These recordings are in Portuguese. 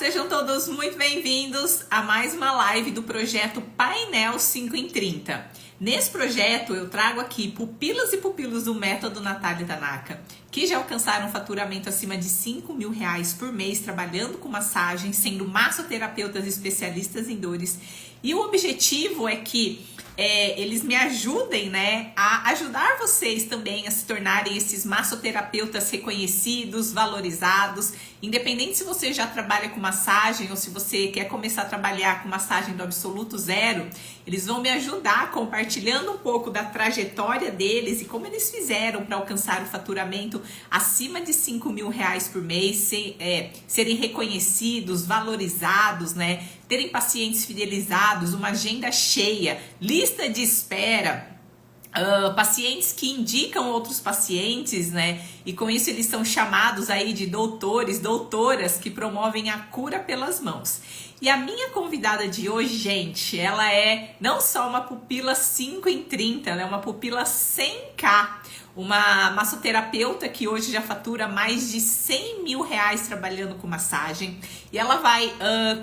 sejam todos muito bem-vindos a mais uma live do projeto Painel 5 em 30. Nesse projeto eu trago aqui pupilas e pupilos do método Natália Tanaka, que já alcançaram um faturamento acima de R$ 5.000 por mês trabalhando com massagem, sendo massoterapeutas especialistas em dores. E o objetivo é que eles me ajudem, né, a ajudar vocês também a se tornarem esses massoterapeutas reconhecidos, valorizados, independente se você já trabalha com massagem ou se você quer começar a trabalhar com massagem do absoluto zero, eles vão me ajudar compartilhando um pouco da trajetória deles e como eles fizeram para alcançar o faturamento acima de R$ 5.000 por mês, serem reconhecidos, valorizados, né? Terem pacientes fidelizados, uma agenda cheia, lista de espera, pacientes que indicam outros pacientes, né? E com isso eles são chamados aí de doutores, doutoras que promovem a cura pelas mãos. E a minha convidada de hoje, gente, ela é não só uma pupila 5 em 30, ela é uma pupila 100K. Uma massoterapeuta que hoje já fatura mais de R$ 100.000 trabalhando com massagem. E ela vai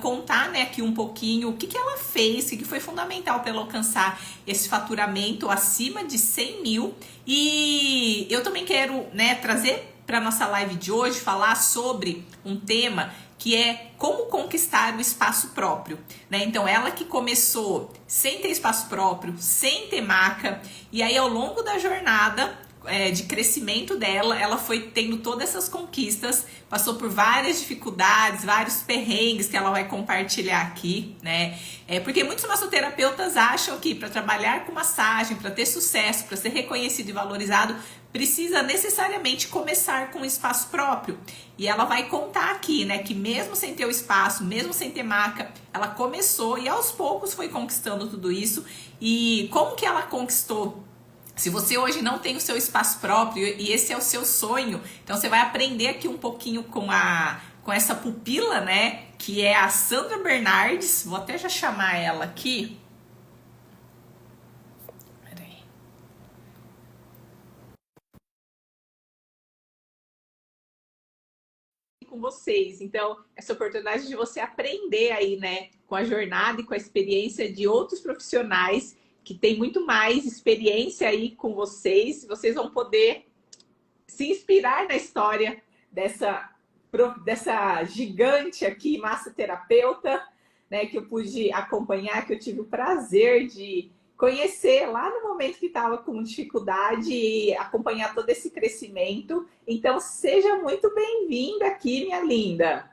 contar, né, aqui um pouquinho o que ela fez, o que foi fundamental para ela alcançar esse faturamento acima de 100 mil. E eu também quero, né, trazer para nossa live de hoje, falar sobre um tema que é como conquistar o espaço próprio, né? Então, ela que começou sem ter espaço próprio, sem ter maca, e aí ao longo da jornada de crescimento dela, ela foi tendo todas essas conquistas, passou por várias dificuldades, vários perrengues que ela vai compartilhar aqui, né? Porque muitos massoterapeutas acham que para trabalhar com massagem, para ter sucesso, para ser reconhecido e valorizado, precisa necessariamente começar com um espaço próprio. E ela vai contar aqui, né, que mesmo sem ter o espaço, mesmo sem ter maca, ela começou e aos poucos foi conquistando tudo isso. E como que ela conquistou? Se você hoje não tem o seu espaço próprio e esse é o seu sonho, então você vai aprender aqui um pouquinho com essa pupila, né, que é a Sandra Bernardes. Vou até já chamar ela aqui. Peraí. Com vocês. Então, essa oportunidade de você aprender aí, né, com a jornada e com a experiência de outros profissionais que tem muito mais experiência aí com vocês. Vocês vão poder se inspirar na história dessa gigante aqui, massoterapeuta, né, que eu pude acompanhar, que eu tive o prazer de conhecer lá no momento que estava com dificuldade e acompanhar todo esse crescimento. Então, seja muito bem-vinda aqui, minha linda.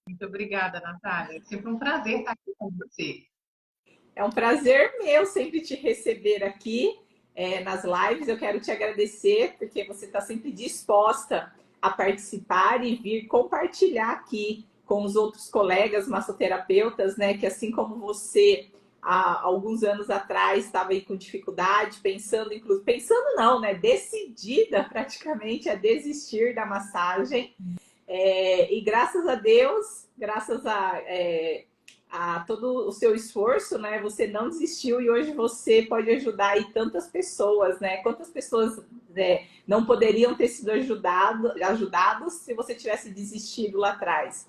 Muito obrigada, Natália. É sempre um prazer estar aqui com você. É um prazer meu sempre te receber aqui nas lives. Eu quero te agradecer porque você está sempre disposta a participar e vir compartilhar aqui com os outros colegas massoterapeutas, né? Que assim como você, há alguns anos atrás, estava aí com dificuldade, pensando não, né? Decidida praticamente a desistir da massagem. E graças a Deus, graças a todo o seu esforço, né? Você não desistiu e hoje você pode ajudar aí tantas pessoas, né? Quantas pessoas não poderiam ter sido ajudados se você tivesse desistido lá atrás.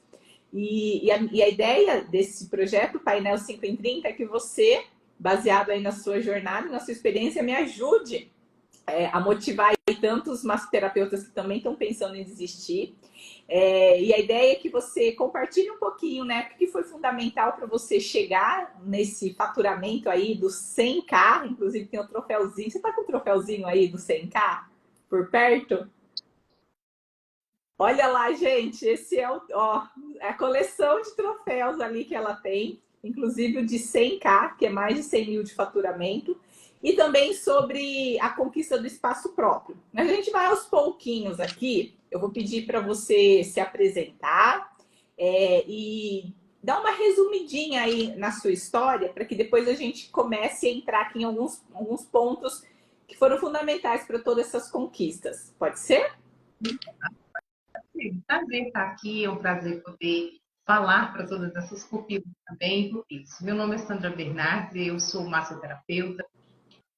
E a ideia desse projeto, Painel 5 em 30, é que você, baseado aí na sua jornada e na sua experiência, me ajude a motivar aí tantos massoterapeutas que também estão pensando em desistir. E a ideia é que você compartilhe um pouquinho, né? O que foi fundamental para você chegar nesse faturamento aí do 100K, inclusive tem o troféuzinho. Você está com o troféuzinho aí do 100K por perto? Olha lá, gente, esse é a coleção de troféus ali que ela tem, inclusive o de 100K, que é mais de 100 mil de faturamento, e também sobre a conquista do espaço próprio. A gente vai aos pouquinhos aqui, eu vou pedir para você se apresentar e dar uma resumidinha aí na sua história, para que depois a gente comece a entrar aqui em alguns pontos que foram fundamentais para todas essas conquistas. Pode ser? É um prazer estar aqui, é um prazer poder falar para todas essas pupilas também. Isso. Meu nome é Sandra Bernardes, eu sou massoterapeuta,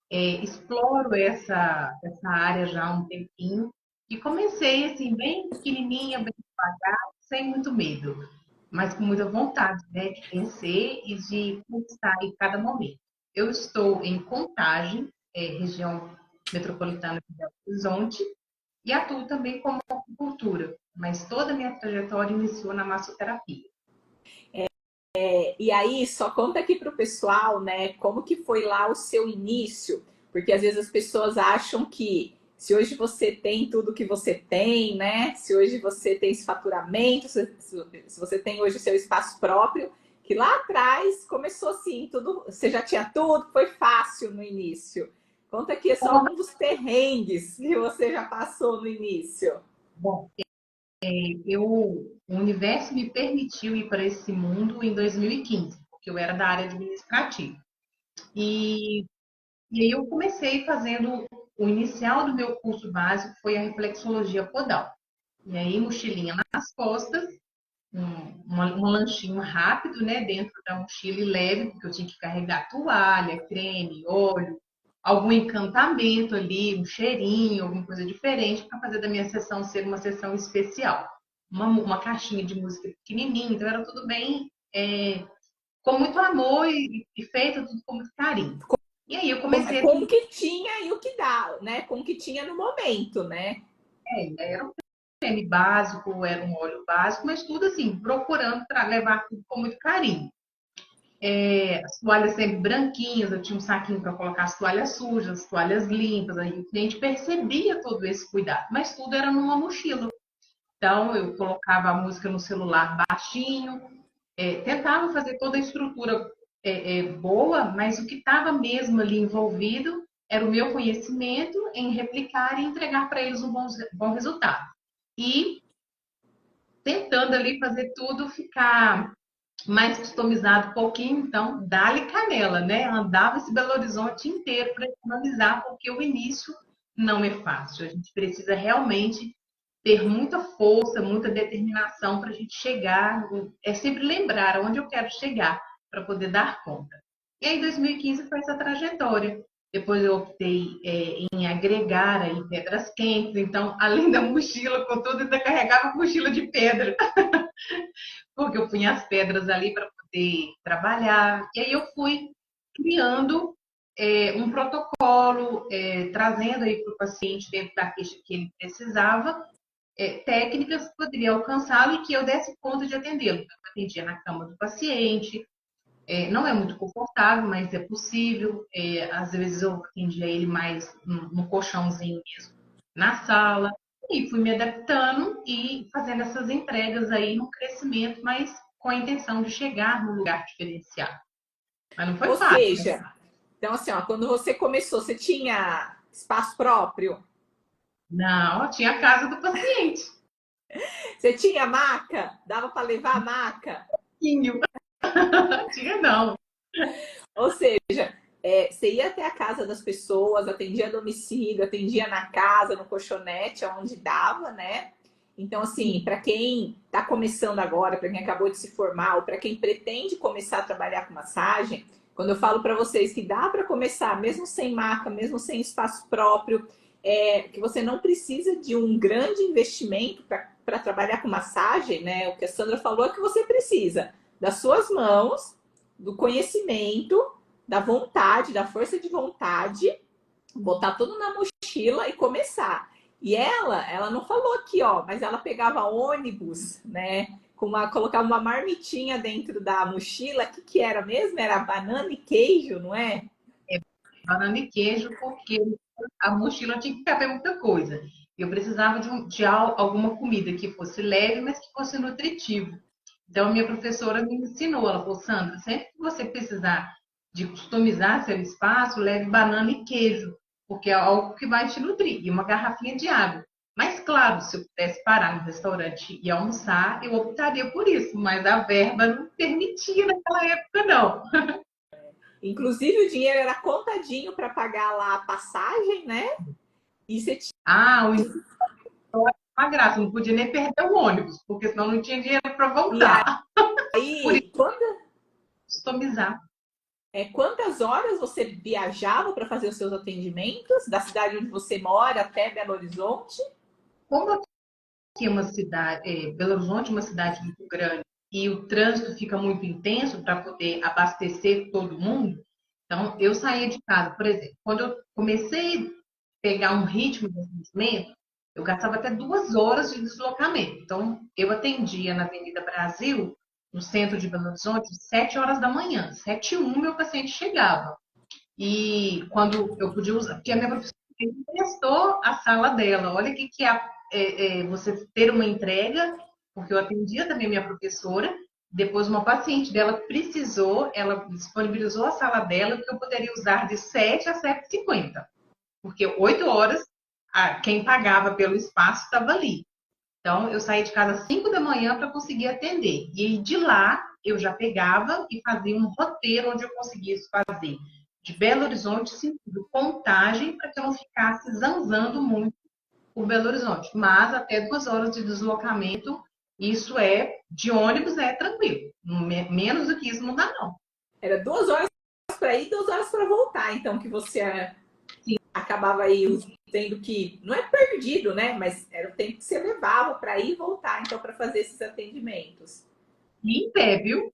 exploro essa área já há um tempinho e comecei assim, bem pequenininha, bem devagar, sem muito medo. mas com muita vontade, né, de vencer e de conquistar em cada momento. Eu estou em Contagem, região metropolitana de Belo Horizonte, e atuo também como acupuntura, mas toda a minha trajetória iniciou na massoterapia. E aí, só conta aqui para o pessoal, né, como que foi lá o seu início, porque às vezes as pessoas acham que se hoje você tem tudo que você tem, né, se hoje você tem esse faturamento, se você tem hoje o seu espaço próprio, que lá atrás começou assim, tudo, você já tinha tudo, foi fácil no início. Conta aqui só alguns dos perrengues que você já passou no início. Bom, o universo me permitiu ir para esse mundo em 2015, porque eu era da área administrativa. E, e aí eu comecei fazendo o inicial do meu curso básico foi a reflexologia podal. E aí, mochilinha nas costas, um lanchinho rápido, né, dentro da mochila e leve, porque eu tinha que carregar toalha, creme, óleo, algum encantamento ali, um cheirinho, alguma coisa diferente para fazer da minha sessão ser uma sessão especial. Uma caixinha de música pequenininha, então era tudo bem, com muito amor e feito tudo com muito carinho. E aí eu comecei a Com o que tinha e o que dá, né? Com o que tinha no momento, né? era um creme básico, era um óleo básico, mas tudo assim, procurando para levar tudo com muito carinho. As toalhas sempre branquinhas, eu tinha um saquinho para colocar as toalhas sujas, as toalhas limpas, aí o cliente percebia todo esse cuidado, mas tudo era numa mochila. Então, eu colocava a música no celular baixinho, tentava fazer toda a estrutura boa, mas o que estava mesmo ali envolvido era o meu conhecimento em replicar e entregar para eles um bom resultado. E tentando ali fazer tudo ficar mais customizado um pouquinho, então dá-lhe canela, né? Andava esse Belo Horizonte inteiro para economizar, porque o início não é fácil. A gente precisa realmente ter muita força, muita determinação para a gente chegar. É sempre lembrar aonde eu quero chegar para poder dar conta. E aí, 2015 foi essa trajetória. Depois eu optei em agregar aí pedras quentes. Então, além da mochila com tudo, ainda carregava mochila de pedra, porque eu punha as pedras ali para poder trabalhar. E aí eu fui criando um protocolo, trazendo aí para o paciente dentro da queixa que ele precisava, técnicas que poderiam alcançá-lo e que eu desse conta de atendê-lo. Eu atendia na cama do paciente, não é muito confortável, mas é possível. Às vezes eu atendia ele mais no colchãozinho mesmo, na sala. E fui me adaptando e fazendo essas entregas aí no crescimento, mas com a intenção de chegar no lugar diferenciado. Mas não foi Ou fácil. seja, então assim, ó, quando você começou, você tinha espaço próprio? Não, tinha a casa do paciente. Você tinha maca? Dava para levar a maca? Tinha não. Ou seja, você ia até a casa das pessoas, atendia a domicílio, atendia na casa, no colchonete, onde dava, né? Então, assim, para quem está começando agora, para quem acabou de se formar, ou para quem pretende começar a trabalhar com massagem, quando eu falo para vocês que dá para começar, mesmo sem maca, mesmo sem espaço próprio, que você não precisa de um grande investimento para trabalhar com massagem, né? O que a Sandra falou é que você precisa das suas mãos, do conhecimento, da vontade, da força de vontade, botar tudo na mochila e começar. E ela não falou aqui, ó, mas ela pegava ônibus, né? Colocava uma marmitinha dentro da mochila. O que era mesmo? Era banana e queijo, não é? Banana e queijo, porque a mochila tinha que caber muita coisa. Eu precisava de alguma comida que fosse leve, mas que fosse nutritivo. Então, a minha professora me ensinou, ela falou, Sandra, sempre que você precisar de customizar seu espaço, leve banana e queijo, porque é algo que vai te nutrir, e uma garrafinha de água. Mas, claro, se eu pudesse parar no restaurante e almoçar, eu optaria por isso, mas a verba não permitia naquela época, não. Inclusive, o dinheiro era contadinho para pagar lá a passagem, né? E você Ah, o uma graça, não podia nem perder o ônibus, porque senão não tinha dinheiro para tinha voltar. Por isso, aí, customizar. quantas horas você viajava para fazer os seus atendimentos da cidade onde você mora até Belo Horizonte? Como aqui é uma cidade, Belo Horizonte é uma cidade muito grande, e o trânsito fica muito intenso para poder abastecer todo mundo. Então, eu saía de casa, por exemplo, quando eu comecei a pegar um ritmo de atendimento, eu gastava até 2 horas de deslocamento. Então, eu atendia na Avenida Brasil, no centro de Belo Horizonte, 7 horas da manhã. 7h01, meu paciente chegava. E quando eu podia usar, porque a minha professora emprestou a sala dela. Olha o que é você ter uma entrega, porque eu atendia também a minha professora. Depois, uma paciente dela precisou, ela disponibilizou a sala dela, que eu poderia usar de 7 a 7h50. Porque 8 horas, quem pagava pelo espaço estava ali. Então, eu saí de casa às 5 da manhã para conseguir atender. E aí, de lá, eu já pegava e fazia um roteiro onde eu conseguisse fazer de Belo Horizonte, sentido Contagem, para que eu não ficasse zanzando muito por Belo Horizonte. Mas até 2 horas de deslocamento, isso de ônibus é tranquilo. Menos do que isso não dá, não. Era 2 horas para ir, 2 horas para voltar, então, que você acabava aí tendo que, não é perdido, né? Mas era o tempo que você levava para ir e voltar, então, para fazer esses atendimentos. E em pé, viu?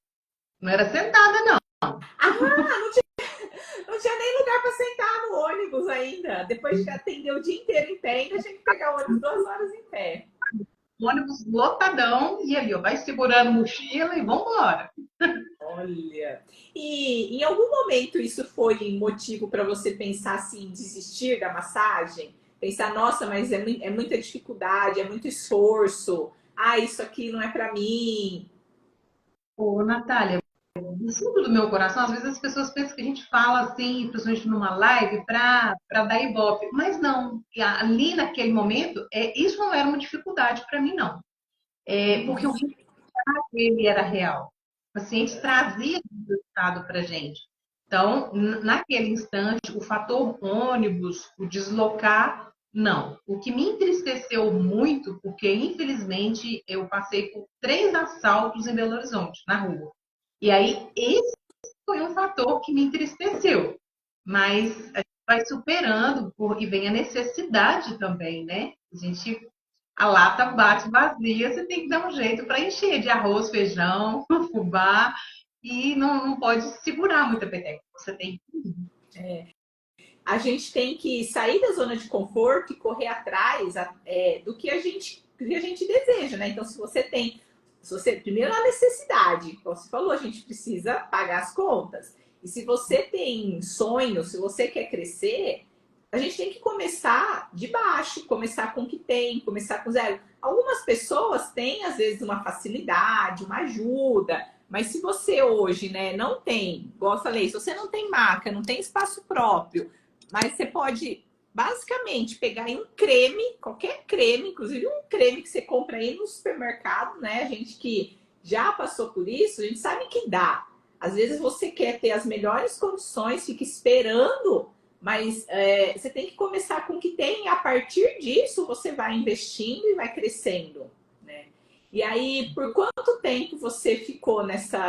Não era sentada, não. Não tinha nem lugar para sentar no ônibus ainda. Depois de atender o dia inteiro em pé, ainda tinha que pegar o ônibus 2 horas em pé. Ônibus lotadão, e ali, ó, vai segurando mochila e vambora. Olha. E em algum momento isso foi motivo para você pensar assim, desistir da massagem? Pensar, nossa, mas é muita dificuldade, é muito esforço. Ah, isso aqui não é para mim. Ô, Natália, no fundo do meu coração, às vezes as pessoas pensam que a gente fala assim, principalmente numa live, para dar ibope. Mas não, ali naquele momento, isso não era uma dificuldade para mim, não. Porque o resultado ele era real. O paciente trazia o resultado para a gente. Então, naquele instante, o fator ônibus, o deslocar, não. O que me entristeceu muito, porque infelizmente eu passei por 3 assaltos em Belo Horizonte, na rua. E aí, esse foi um fator que me entristeceu. Mas a gente vai superando e vem a necessidade também, né? A lata bate vazia, você tem que dar um jeito para encher de arroz, feijão, fubá, e não pode segurar muita peteca. Você tem A gente tem que sair da zona de conforto e correr atrás do que a gente deseja, né? Então, se você primeiro a necessidade, como você falou, a gente precisa pagar as contas. E se você tem sonhos, se você quer crescer, a gente tem que começar de baixo, começar com o que tem, começar com zero. Algumas pessoas têm, às vezes, uma facilidade, uma ajuda, mas se você hoje, né, não tem, igual eu falei, se você não tem maca, não tem espaço próprio, mas você pode, basicamente, pegar aí um creme, qualquer creme, inclusive um creme que você compra aí no supermercado, né? A gente que já passou por isso, a gente sabe que dá. Às vezes você quer ter as melhores condições, fica esperando, mas você tem que começar com o que tem e a partir disso você vai investindo e vai crescendo, né? E aí, por quanto tempo você ficou nesses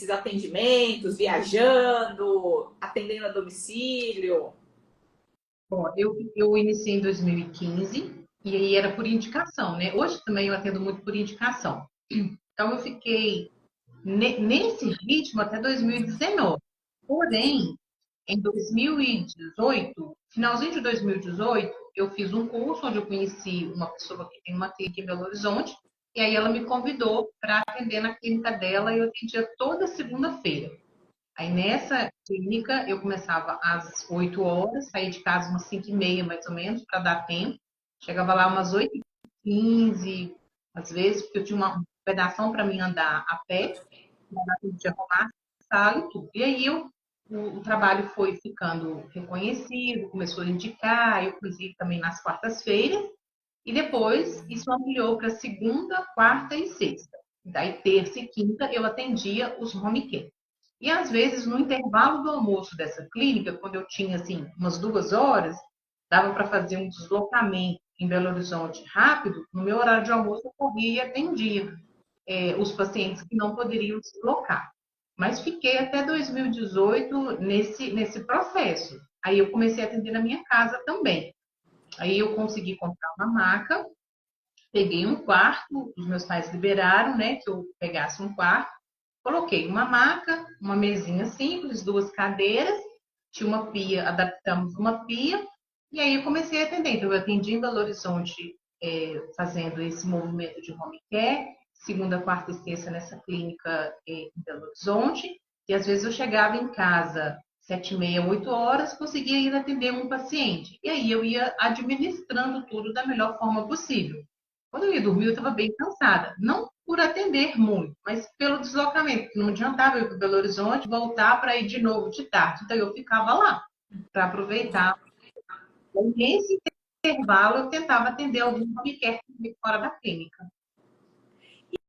atendimentos, viajando, atendendo a domicílio? Bom, eu iniciei em 2015 e aí era por indicação, né? Hoje também eu atendo muito por indicação. Então eu fiquei nesse ritmo até 2019. Porém, em 2018, finalzinho de 2018, eu fiz um curso onde eu conheci uma pessoa que tem uma clínica em Belo Horizonte, e aí ela me convidou para atender na clínica dela e eu atendia toda segunda-feira. Aí nessa clínica eu começava às 8 horas, saía de casa umas 5h30 mais ou menos, para dar tempo. Chegava lá umas 8h15, às vezes, porque eu tinha uma pedação para mim andar a pé, de arrumar a sala e tudo. E aí o trabalho foi ficando reconhecido, começou a indicar, eu comecei também nas quartas-feiras, e depois isso ampliou para segunda, quarta e sexta. Daí terça e quinta eu atendia os home care. E às vezes, no intervalo do almoço dessa clínica, quando eu tinha assim umas 2 horas, dava para fazer um deslocamento em Belo Horizonte rápido. No meu horário de almoço, eu corria e atendia os pacientes que não poderiam se deslocar. Mas fiquei até 2018 nesse processo. Aí eu comecei a atender na minha casa também. Aí eu consegui comprar uma maca peguei um quarto, os meus pais liberaram, né, que eu pegasse um quarto, coloquei uma maca, uma mesinha simples, duas cadeiras, tinha uma pia, adaptamos uma pia, e aí eu comecei a atender. Então, eu atendi em Belo Horizonte, fazendo esse movimento de home care, segunda, quarta e sexta nessa clínica em Belo Horizonte, e às vezes eu chegava em casa 7h30, 8h, conseguia ir atender um paciente. E aí eu ia administrando tudo da melhor forma possível. Quando eu ia dormir, eu estava bem cansada. Não por atender muito, mas pelo deslocamento. Não adiantava eu ir para Belo Horizonte, voltar para ir de novo de tarde. Então eu ficava lá para aproveitar. E nesse intervalo, eu tentava atender algum home care fora da clínica.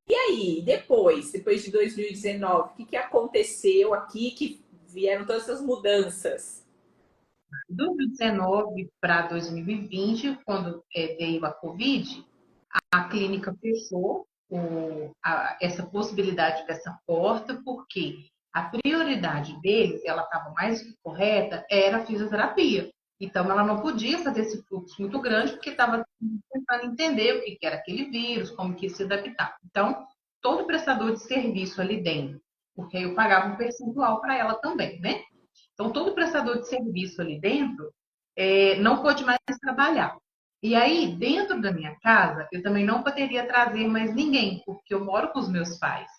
E aí, depois de 2019, o que aconteceu aqui que vieram todas essas mudanças? De 2019 para 2020, quando veio a Covid, a clínica fechou essa possibilidade dessa porta, porque a prioridade deles, ela estava mais correta, era a fisioterapia. Então, ela não podia fazer esse fluxo muito grande, porque estava tentando entender o que era aquele vírus, como que se adaptar. Então, todo prestador de serviço ali dentro, porque eu pagava um percentual para ela também, né? Então, todo prestador de serviço ali dentro não pôde mais trabalhar. E aí, dentro da minha casa, eu também não poderia trazer mais ninguém, porque eu moro com os meus pais.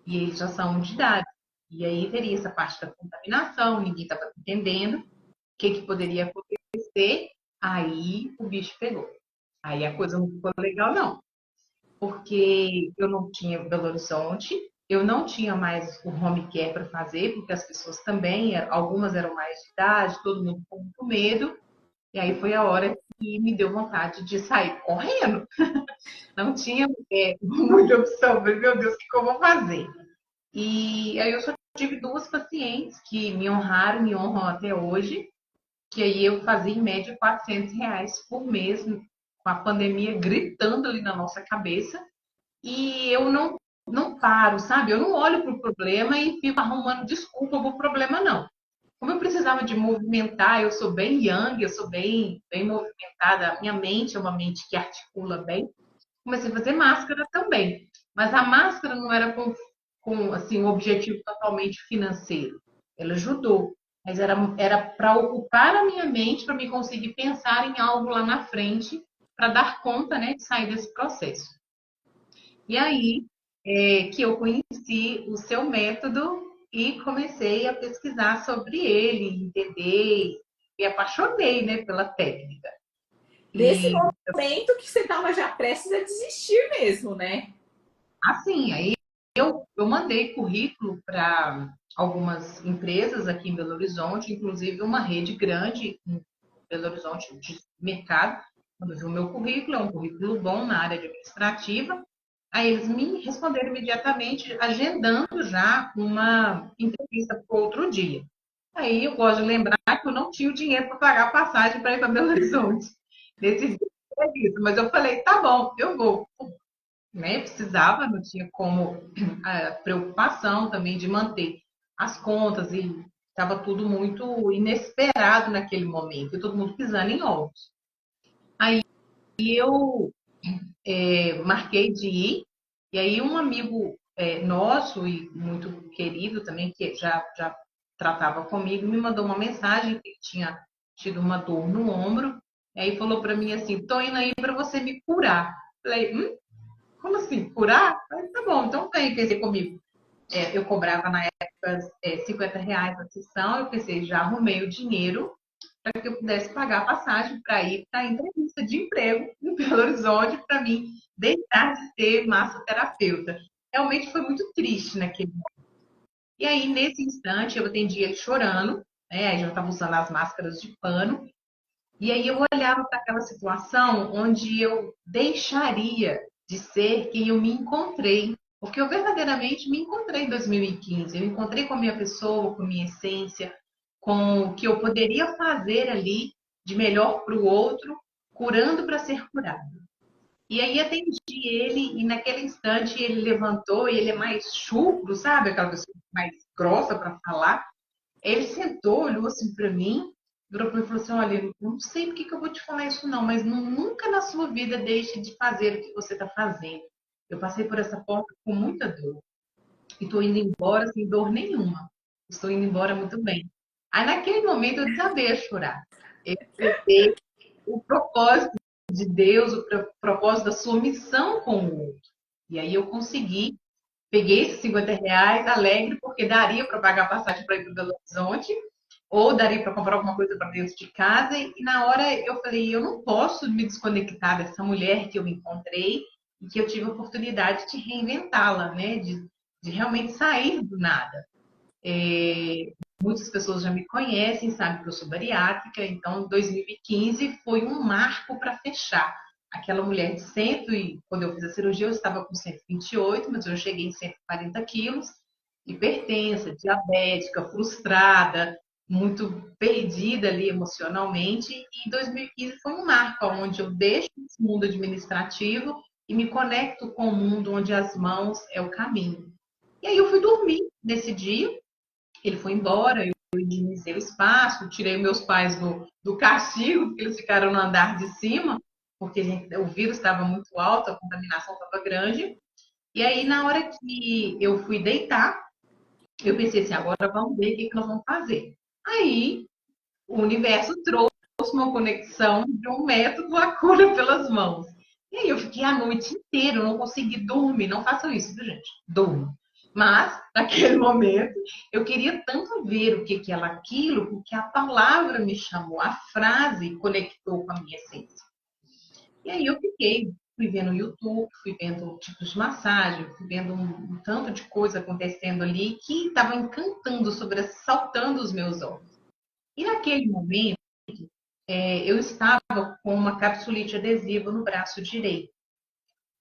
E eles já são de idade. E aí teria essa parte da contaminação, ninguém estava entendendo o que poderia acontecer. Aí o bicho pegou. Aí a coisa não ficou legal, não. Porque eu não tinha Belo Horizonte, eu não tinha mais o home care para fazer, porque as pessoas também, algumas eram mais de idade, todo mundo com muito medo. E aí foi a hora que me deu vontade de sair correndo. Não tinha muita opção. Falei, meu Deus, o que eu vou fazer? E aí eu só tive duas pacientes que me honraram, me honram até hoje, que aí eu fazia em média R$ 400 por mês, com a pandemia gritando ali na nossa cabeça. E eu não paro, sabe? Eu não olho para o problema e fico arrumando desculpa para o problema, não. Como eu precisava de movimentar, eu sou bem yang, eu sou bem movimentada, minha mente é uma mente que articula bem. Comecei a fazer máscara também. Mas a máscara não era com assim, um objetivo totalmente financeiro. Ela ajudou. Mas era para ocupar a minha mente, para me conseguir pensar em algo lá na frente, para dar conta, né, de sair desse processo. E aí que eu conheci o seu método e comecei a pesquisar sobre ele, entender, me apaixonei, né, pela técnica. Nesse E momento que você estava já prestes a desistir mesmo, né? assim, aí eu mandei currículo para algumas empresas aqui em Belo Horizonte, inclusive uma rede grande em Belo Horizonte de mercado. Quando viu o meu currículo, é um currículo bom na área administrativa. Aí eles me responderam imediatamente, agendando já uma entrevista para outro dia. Aí eu gosto de lembrar que eu não tinha o dinheiro para pagar a passagem para ir para Belo Horizonte nesse dia de entrevista, mas eu falei, tá bom, eu vou. Né? Precisava, não tinha como a preocupação também de manter as contas e estava tudo muito inesperado naquele momento, e todo mundo pisando em ovos. Aí eu marquei de ir, e aí um amigo nosso e muito querido também, que já tratava comigo, me mandou uma mensagem que ele tinha tido uma dor no ombro, e aí falou para mim assim, tô indo aí para você me curar. Falei, como assim, curar? Falei, tá bom, então vem, pensei comigo. Eu cobrava na época R$ 50 a sessão, eu pensei, já arrumei o dinheiro para que eu pudesse pagar a passagem para ir para a entrevista de emprego em Belo Horizonte, para mim deixar de ser massoterapeuta. Realmente foi muito triste naquele momento. E aí, nesse instante, eu atendi ele chorando, né? Aí já estava usando as máscaras de pano. E aí eu olhava para aquela situação onde eu deixaria de ser quem eu me encontrei. Porque eu verdadeiramente me encontrei em 2015. Eu encontrei com a minha pessoa, com a minha essência, com o que eu poderia fazer ali de melhor para o outro, curando para ser curado. E aí atendi ele e naquele instante ele levantou e ele é mais chucro, sabe? Aquela pessoa mais grossa para falar. Ele sentou, olhou assim para mim virou para mim e falou assim: olha, eu não sei por que que eu vou te falar isso, não, mas nunca na sua vida deixe de fazer o que você está fazendo. Eu passei por essa porta com muita dor e estou indo embora sem dor nenhuma. Estou indo embora muito bem. Aí, naquele momento, eu desabei a chorar. Eu entendi o propósito de Deus, o propósito da sua missão com o outro. E aí eu consegui, peguei esses R$ 50 alegre, porque daria para pagar a passagem para ir para Belo Horizonte, ou daria para comprar alguma coisa para dentro de casa. E na hora eu falei, eu não posso me desconectar dessa mulher que eu encontrei e que eu tive a oportunidade de reinventá-la, né? De realmente sair do nada. Muitas pessoas já me conhecem, sabem que eu sou bariátrica, então 2015 foi um marco para fechar. Aquela mulher de 100, e quando eu fiz a cirurgia eu estava com 128, mas eu cheguei em 140 quilos, hipertensa, diabética, frustrada, muito perdida ali emocionalmente. E 2015 foi um marco onde eu deixo esse mundo administrativo e me conecto com o mundo onde as mãos é o caminho. E aí eu fui dormir nesse dia, ele foi embora, eu higienizei o espaço, tirei meus pais do castigo, porque eles ficaram no andar de cima, porque o vírus estava muito alto, a contaminação estava grande. E aí, na hora que eu fui deitar, eu pensei assim, agora vamos ver o que nós vamos fazer. Aí, o universo trouxe uma conexão de um método, a cura pelas mãos. E aí eu fiquei a noite inteira, eu não consegui dormir. Não façam isso, viu, gente? Durmam. Mas, naquele momento, eu queria tanto ver o que era aquilo, porque a palavra me chamou, a frase conectou com a minha essência. E aí eu fiquei, fui vendo o YouTube, fui vendo tipos de massagem, fui vendo um tanto de coisa acontecendo ali que estava encantando, sobressaltando os meus olhos. E naquele momento, eu estava com uma capsulite adesiva no braço direito.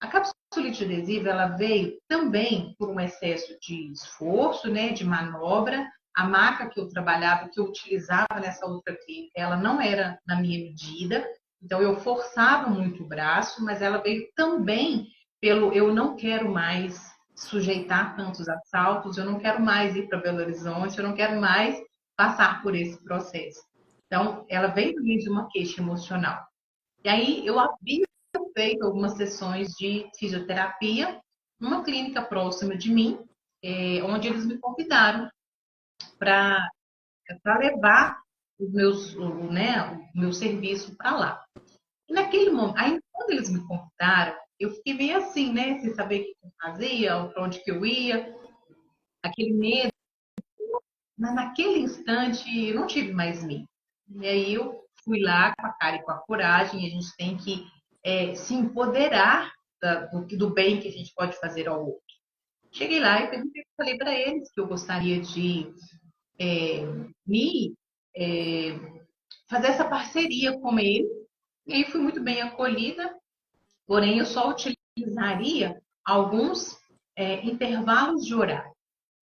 A capsulite adesiva ela veio também por um excesso de esforço, né, de manobra. A maca que eu trabalhava, que eu utilizava nessa outra clínica, ela não era na minha medida, então eu forçava muito o braço, mas ela veio também pelo eu não quero mais sujeitar tantos assaltos, eu não quero mais ir para Belo Horizonte, eu não quero mais passar por esse processo. Então, ela veio de uma queixa emocional. E aí eu havia feito algumas sessões de fisioterapia numa clínica próxima de mim, onde eles me convidaram para levar o meu serviço para lá. E naquele momento, aí quando eles me convidaram, eu fiquei meio assim, né, sem saber o que eu fazia, para onde que eu ia, aquele medo. Mas naquele instante eu não tive mais medo. E aí eu fui lá com a cara e com a coragem, a gente tem que se empoderar do bem que a gente pode fazer ao outro. Cheguei lá e falei para eles que eu gostaria de me fazer essa parceria com eles. E aí fui muito bem acolhida, porém eu só utilizaria alguns intervalos de horário.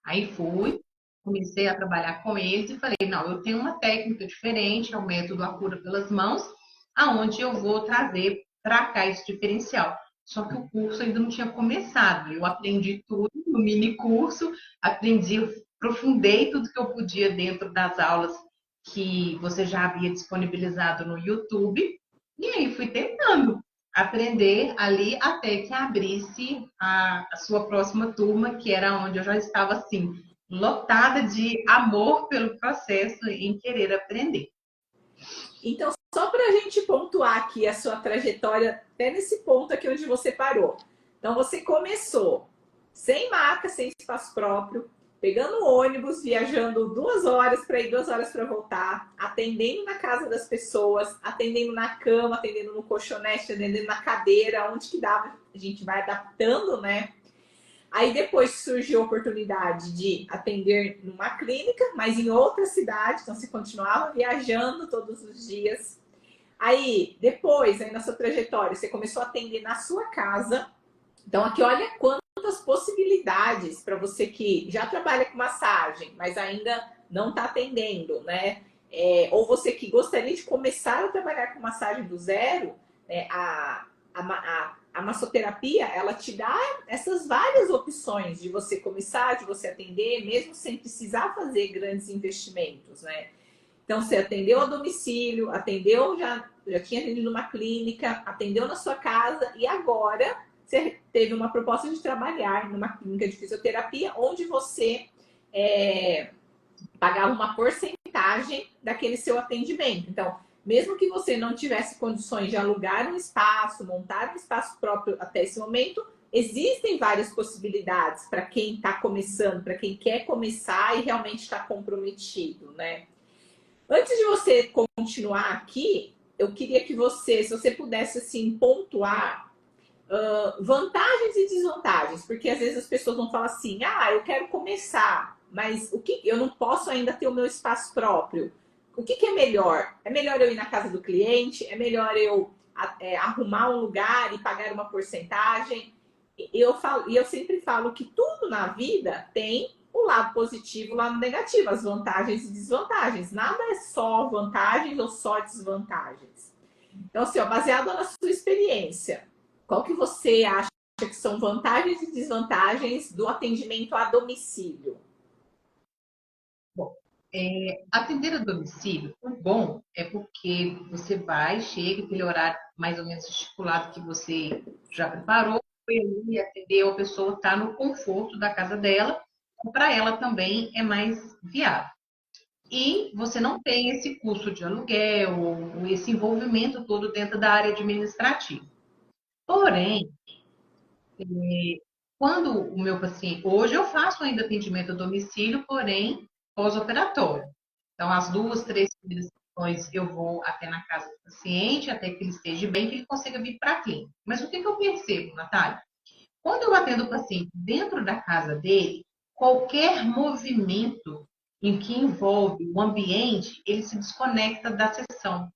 Aí fui, comecei a trabalhar com eles e falei, não, eu tenho uma técnica diferente, é o método A Cura pelas Mãos, aonde eu vou trazer para cá esse diferencial. Só que o curso ainda não tinha começado. Eu aprendi tudo no mini curso, aprendi, aprofundei tudo que eu podia dentro das aulas que você já havia disponibilizado no YouTube. E aí fui tentando aprender ali até que abrisse a sua próxima turma, que era onde eu já estava assim, lotada de amor pelo processo em querer aprender. Então, só para a gente pontuar aqui a sua trajetória até nesse ponto aqui onde você parou. Então, você começou sem marca, sem espaço próprio, pegando ônibus, viajando 2 horas para ir, 2 horas para voltar, atendendo na casa das pessoas, atendendo na cama, atendendo no colchonete, atendendo na cadeira, onde que dava, a gente vai adaptando, né? Aí depois surgiu a oportunidade de atender numa clínica, mas em outra cidade, então você continuava viajando todos os dias. Aí depois, aí na sua trajetória, você começou a atender na sua casa. Então aqui olha quantas possibilidades para você que já trabalha com massagem, mas ainda não está atendendo, né? Ou você que gostaria de começar a trabalhar com massagem do zero, né? A massoterapia, ela te dá essas várias opções de você começar, de você atender, mesmo sem precisar fazer grandes investimentos, né? Então, você atendeu a domicílio, atendeu, já tinha atendido numa clínica, atendeu na sua casa e agora você teve uma proposta de trabalhar numa clínica de fisioterapia onde você pagava uma porcentagem daquele seu atendimento. Então, mesmo que você não tivesse condições de alugar um espaço, montar um espaço próprio até esse momento, existem várias possibilidades para quem está começando, para quem quer começar e realmente está comprometido, né? Antes de você continuar aqui, eu queria que você, se você pudesse assim pontuar vantagens e desvantagens, porque às vezes as pessoas vão falar assim, ah, eu quero começar, mas o que eu não posso ainda ter o meu espaço próprio. O que é melhor? É melhor eu ir na casa do cliente? É melhor eu arrumar um lugar e pagar uma porcentagem? Eu sempre falo que tudo na vida tem o lado positivo e o lado negativo, as vantagens e desvantagens. Nada é só vantagens ou só desvantagens. Então, assim, ó, baseado na sua experiência, qual que você acha que são vantagens e desvantagens do atendimento a domicílio? Bom, atender a domicílio, o bom é porque você vai, chega, aquele horário mais ou menos estipulado que você já preparou, foi ali, atendeu, a pessoa está no conforto da casa dela, para ela também é mais viável. E você não tem esse custo de aluguel, ou esse envolvimento todo dentro da área administrativa. Porém, quando o meu paciente, hoje eu faço ainda atendimento a domicílio, porém pós-operatório. Então, as 2, 3 primeiras sessões eu vou até na casa do paciente, até que ele esteja bem, que ele consiga vir para a clínica. Mas o que eu percebo, Natália? Quando eu atendo o paciente dentro da casa dele, qualquer movimento em que envolve o ambiente, ele se desconecta da sessão.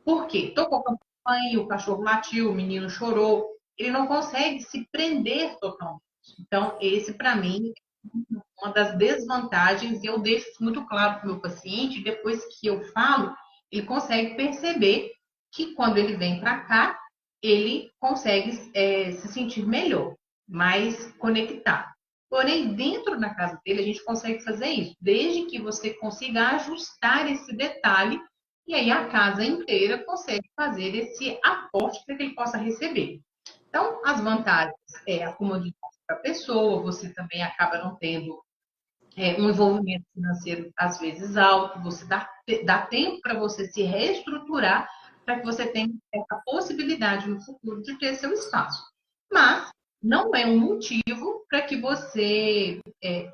Por quê? Tocou a campainha, o cachorro latiu, o menino chorou, ele não consegue se prender totalmente. Então, esse, para mim, é uma das desvantagens, e eu deixo isso muito claro para o meu paciente, depois que eu falo, ele consegue perceber que quando ele vem para cá, ele consegue se sentir melhor, mais conectado. Porém, dentro da casa dele, a gente consegue fazer isso, desde que você consiga ajustar esse detalhe, e aí a casa inteira consegue fazer esse aporte para que ele possa receber. Então, as vantagens é a comodidade para a pessoa, você também acaba não tendo um envolvimento financeiro às vezes alto, você dá tempo para você se reestruturar para que você tenha essa possibilidade no futuro de ter seu espaço. Mas não é um motivo para que você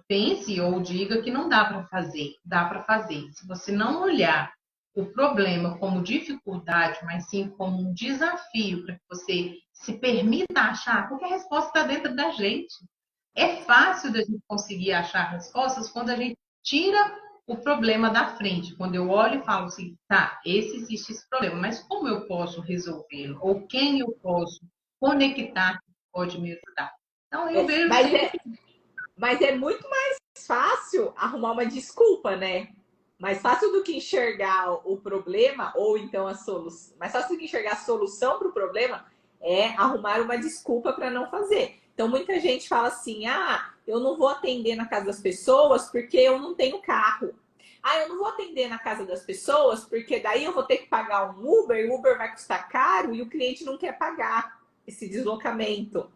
pense ou diga que não dá para fazer. Dá para fazer. Se você não olhar o problema como dificuldade, mas sim como um desafio para que você se permita achar, porque a resposta está dentro da gente. É fácil da gente conseguir achar respostas quando a gente tira o problema da frente. Quando eu olho e falo assim, tá, existe esse problema, mas como eu posso resolvê-lo? Ou quem eu posso conectar que pode me ajudar? Então, eu vejo Mas sempre. mas é muito mais fácil arrumar uma desculpa, né? Mais fácil do que enxergar o problema, ou então a solução. Mais fácil do que enxergar a solução para o problema é arrumar uma desculpa para não fazer. Então, muita gente fala assim: ah, eu não vou atender na casa das pessoas porque eu não tenho carro. Ah, eu não vou atender na casa das pessoas porque daí eu vou ter que pagar um Uber, o Uber vai custar caro e o cliente não quer pagar esse deslocamento.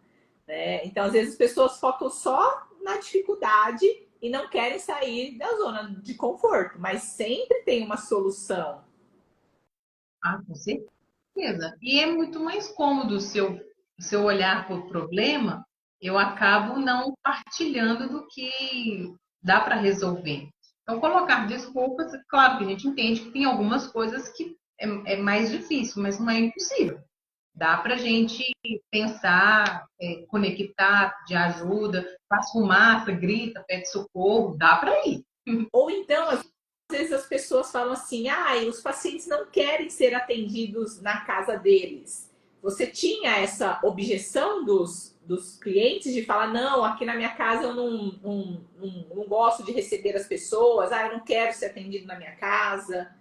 Né? Então, às vezes, as pessoas focam só na dificuldade e não querem sair da zona de conforto, mas sempre tem uma solução. Ah, com certeza. E é muito mais cômodo se eu olhar para o problema, eu acabo não partilhando do que dá para resolver. Então, colocar desculpas, claro que a gente entende que tem algumas coisas que é mais difícil, mas não é impossível. Dá para a gente pensar, conectar, de ajuda, faz fumaça, grita, pede socorro, dá para ir. Ou então, às vezes as pessoas falam assim: ah, os pacientes não querem ser atendidos na casa deles. Você tinha essa objeção dos clientes de falar: não, aqui na minha casa eu não gosto de receber as pessoas, ah, eu não quero ser atendido na minha casa.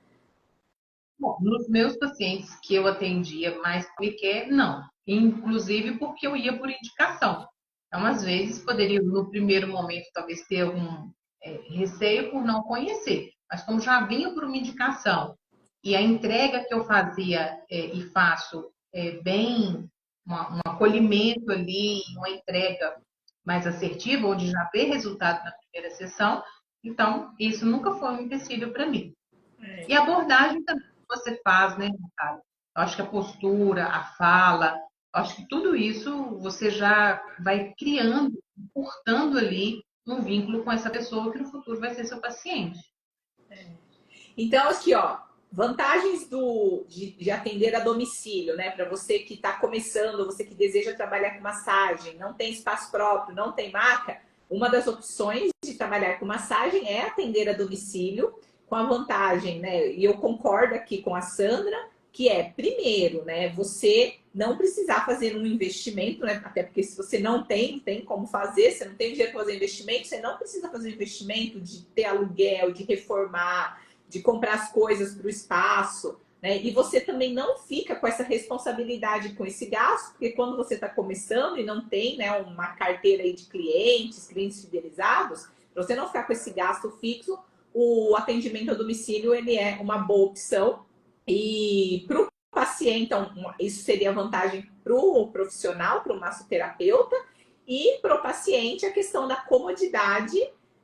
Bom, nos meus pacientes que eu atendia mais corriqueiro, não. Inclusive porque eu ia por indicação. Então, às vezes, poderia, no primeiro momento, talvez ter algum receio por não conhecer. Mas como já vinha por uma indicação e a entrega que eu fazia e faço bem, um acolhimento ali, uma entrega mais assertiva, onde já vê resultado na primeira sessão, então isso nunca foi um empecilho para mim. E a abordagem também que você faz, né, Natália? Eu acho que a postura, a fala, eu acho que tudo isso você já vai criando, cortando ali um vínculo com essa pessoa que no futuro vai ser seu paciente. Então, aqui, ó, vantagens de atender a domicílio, né? Para você que está começando, você que deseja trabalhar com massagem, não tem espaço próprio, não tem maca, uma das opções de trabalhar com massagem é atender a domicílio, com a vantagem, né? E eu concordo aqui com a Sandra, que é, primeiro, né, você não precisar fazer um investimento, né? Até porque se você não tem como fazer, você não tem dinheiro para fazer investimento, você não precisa fazer investimento de ter aluguel, de reformar, de comprar as coisas para o espaço, né? E você também não fica com essa responsabilidade com esse gasto, porque quando você está começando e não tem, né, uma carteira aí de clientes fidelizados, para você não ficar com esse gasto fixo, o atendimento a domicílio ele é uma boa opção. E para o paciente, então, isso seria vantagem para o profissional, para o massoterapeuta, e para o paciente a questão da comodidade,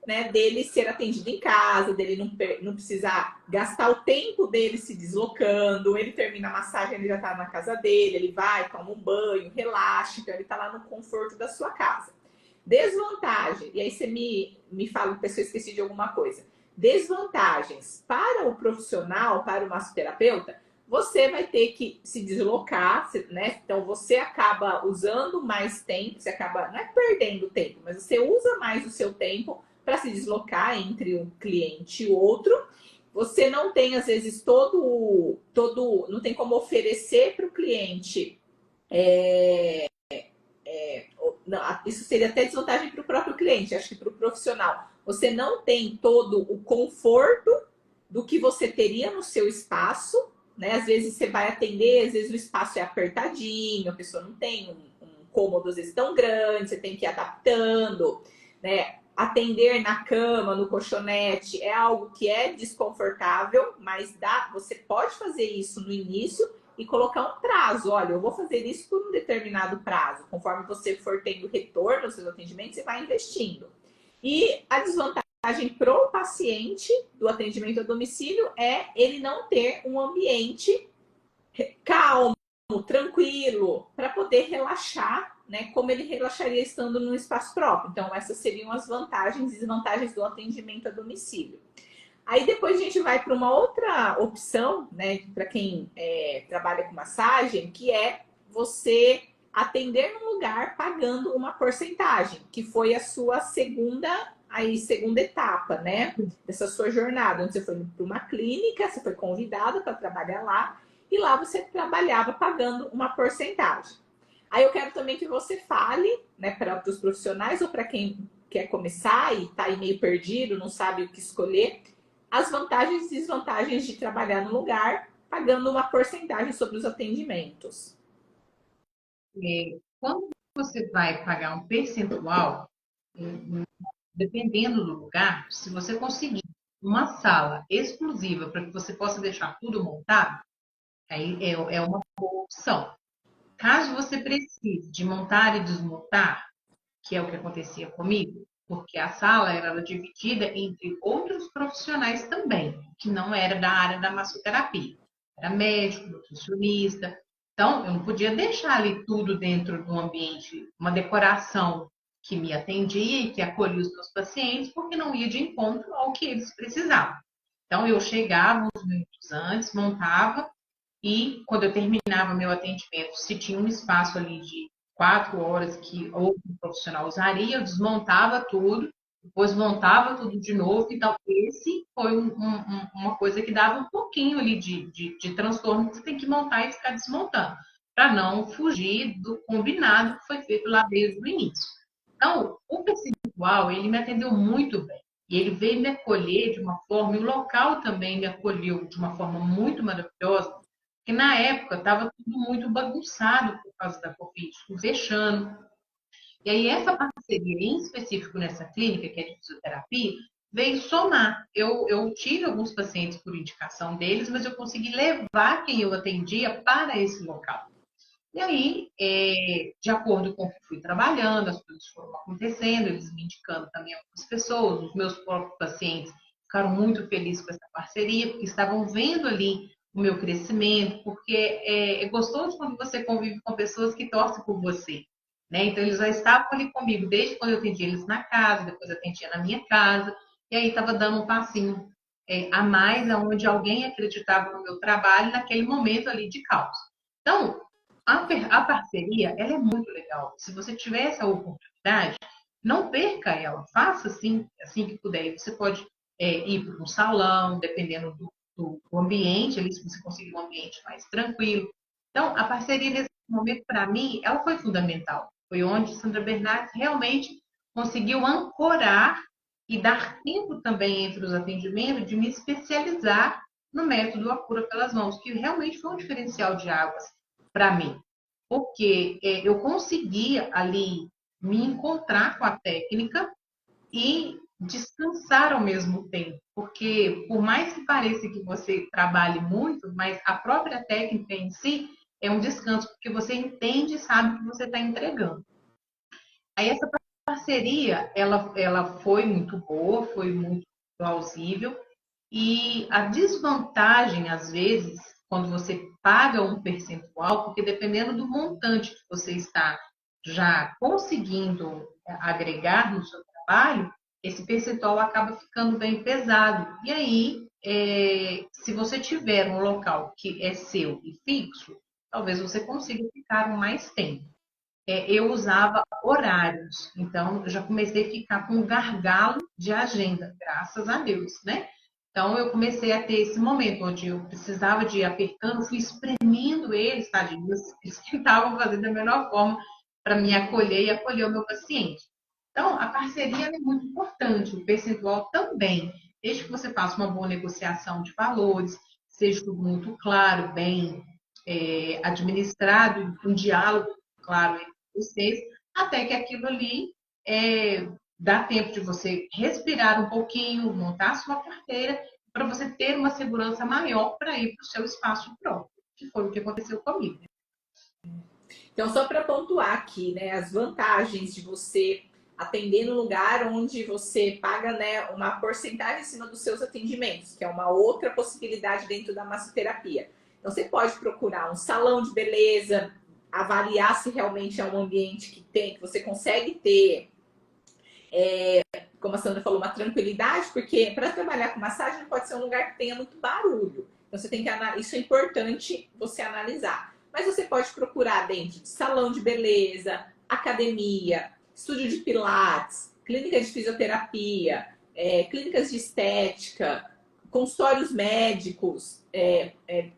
né, dele ser atendido em casa, dele não precisar gastar o tempo dele se deslocando, ele termina a massagem, ele já está na casa dele, ele vai, toma um banho, relaxa, então ele está lá no conforto da sua casa. Desvantagem, e aí você me fala se eu esqueci de alguma coisa. Desvantagens para o profissional, para o massoterapeuta, você vai ter que se deslocar, né? Então você acaba usando mais tempo, você acaba, não é perdendo tempo, mas você usa mais o seu tempo para se deslocar entre um cliente e outro. Você não tem, às vezes, não tem como oferecer para o cliente. Não, isso seria até desvantagem para o próprio cliente, acho que para o profissional. Você não tem todo o conforto do que você teria no seu espaço, né? Às vezes você vai atender, às vezes o espaço é apertadinho, a pessoa não tem um cômodo, às vezes, tão grande, você tem que ir adaptando, né? Atender na cama, no colchonete, é algo que é desconfortável, mas você pode fazer isso no início e colocar um prazo. Olha, eu vou fazer isso por um determinado prazo. Conforme você for tendo retorno aos seus atendimentos, você vai investindo. E a desvantagem para o paciente do atendimento a domicílio é ele não ter um ambiente calmo, tranquilo, para poder relaxar, né? Como ele relaxaria estando num espaço próprio. Então, essas seriam as vantagens e desvantagens do atendimento a domicílio. Aí depois a gente vai para uma outra opção, né, para quem trabalha com massagem, que é você atender num lugar pagando uma porcentagem, que foi a sua segunda etapa, né, dessa sua jornada, onde você foi para uma clínica, você foi convidada para trabalhar lá, e lá você trabalhava pagando uma porcentagem. Aí eu quero também que você fale, né, para os profissionais ou para quem quer começar e está aí meio perdido, não sabe o que escolher, as vantagens e desvantagens de trabalhar no lugar, pagando uma porcentagem sobre os atendimentos. Quando você vai pagar um percentual, dependendo do lugar, se você conseguir uma sala exclusiva para que você possa deixar tudo montado, aí é uma boa opção. Caso você precise de montar e desmontar, que é o que acontecia comigo, porque a sala era dividida entre outros profissionais também, que não era da área da massoterapia. Era médico, nutricionista. Então, eu não podia deixar ali tudo dentro de um ambiente, uma decoração que me atendia e que acolhia os meus pacientes, porque não ia de encontro ao que eles precisavam. Então, eu chegava uns minutos antes, montava, e quando eu terminava meu atendimento, se tinha um espaço ali de 4 horas que outro profissional usaria, eu desmontava tudo, depois montava tudo de novo. Então, esse foi uma coisa que dava um pouquinho ali de transtorno, que você tem que montar e ficar desmontando, para não fugir do combinado que foi feito lá desde o início. Então, o percentual, ele me atendeu muito bem. E ele veio me acolher de uma forma, e o local também me acolheu de uma forma muito maravilhosa, porque na época estava tudo muito bagunçado por causa da Covid, tudo fechando. E aí essa parceria, em específico nessa clínica, que é de fisioterapia, veio somar. Eu tive alguns pacientes por indicação deles, mas eu consegui levar quem eu atendia para esse local. E aí, de acordo com o que fui trabalhando, as coisas foram acontecendo, eles me indicando também algumas pessoas, os meus próprios pacientes ficaram muito felizes com essa parceria, porque estavam vendo ali o meu crescimento, porque é gostoso quando você convive com pessoas que torcem por você, né? Então, eles já estavam ali comigo desde quando eu atendia eles na casa, depois eu atendia na minha casa, e aí estava dando um passinho a mais, aonde alguém acreditava no meu trabalho naquele momento ali de caos. Então, a parceria, ela é muito legal. Se você tiver essa oportunidade, não perca ela. Faça assim que puder. Você pode ir para um salão, dependendo do ambiente, ali, se você conseguir um ambiente mais tranquilo. Então, a parceria nesse momento, para mim, ela foi fundamental. Foi onde Sandra Bernardes realmente conseguiu ancorar e dar tempo também entre os atendimentos de me especializar no método A Cura pelas Mãos, que realmente foi um diferencial de águas para mim, porque eu conseguia ali me encontrar com a técnica e descansar ao mesmo tempo, porque por mais que pareça que você trabalhe muito, mas a própria técnica em si é um descanso, porque você entende e sabe o que você está entregando. Aí essa parceria, ela foi muito boa, foi muito plausível, e a desvantagem, às vezes, quando você paga um percentual, porque dependendo do montante que você está já conseguindo agregar no seu trabalho, esse percentual acaba ficando bem pesado. E aí, se você tiver um local que é seu e fixo, talvez você consiga ficar mais tempo. Eu usava horários, então eu já comecei a ficar com um gargalo de agenda, graças a Deus, né? Então eu comecei a ter esse momento onde eu precisava de ir apertando, fui espremendo eles, tadinhos, eles tentavam fazer da melhor forma para me acolher e acolher o meu paciente. Então a parceria é muito importante, o percentual também, desde que você faça uma boa negociação de valores, seja tudo muito claro, bem administrado, um diálogo claro vocês, até que aquilo ali dá tempo de você respirar um pouquinho, montar a sua carteira, para você ter uma segurança maior para ir para o seu espaço próprio, que foi o que aconteceu comigo. Então, só para pontuar aqui, né, as vantagens de você atender no lugar onde você paga, né, uma porcentagem em cima dos seus atendimentos, que é uma outra possibilidade dentro da massoterapia. Então, você pode procurar um salão de beleza, avaliar se realmente é um ambiente que você consegue ter, como a Sandra falou, uma tranquilidade, porque para trabalhar com massagem não pode ser um lugar que tenha muito barulho. Então, você tem que isso é importante você analisar. Mas você pode procurar dentro de salão de beleza, academia, estúdio de pilates, clínica de fisioterapia, clínicas de estética, consultórios médicos.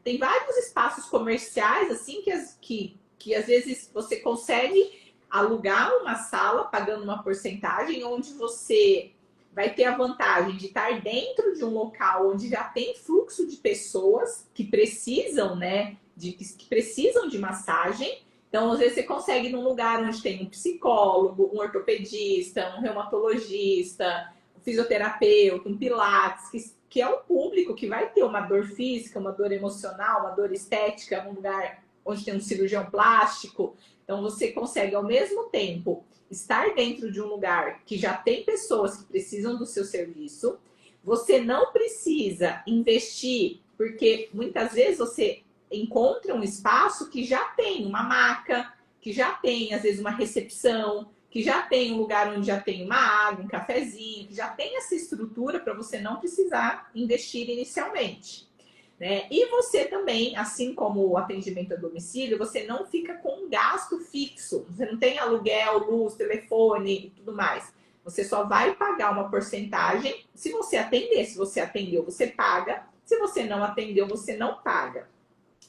Tem vários espaços comerciais assim que às vezes você consegue alugar uma sala pagando uma porcentagem, onde você vai ter a vantagem de estar dentro de um local onde já tem fluxo de pessoas que precisam, né, que precisam de massagem. Então, às vezes você consegue num lugar onde tem um psicólogo, um ortopedista, um reumatologista, um fisioterapeuta, um pilates, que é um público que vai ter uma dor física, uma dor emocional, uma dor estética, um lugar onde tem um cirurgião plástico. Então, você consegue, ao mesmo tempo, estar dentro de um lugar que já tem pessoas que precisam do seu serviço. Você não precisa investir, porque muitas vezes você encontra um espaço que já tem uma maca, que já tem, às vezes, uma recepção, que já tem um lugar onde já tem uma água, um cafezinho, que já tem essa estrutura para você não precisar investir inicialmente. Né? E você também, assim como o atendimento a domicílio, você não fica com um gasto fixo. Você não tem aluguel, luz, telefone e tudo mais. Você só vai pagar uma porcentagem se você atender. Se você atendeu, você paga. Se você não atendeu, você não paga.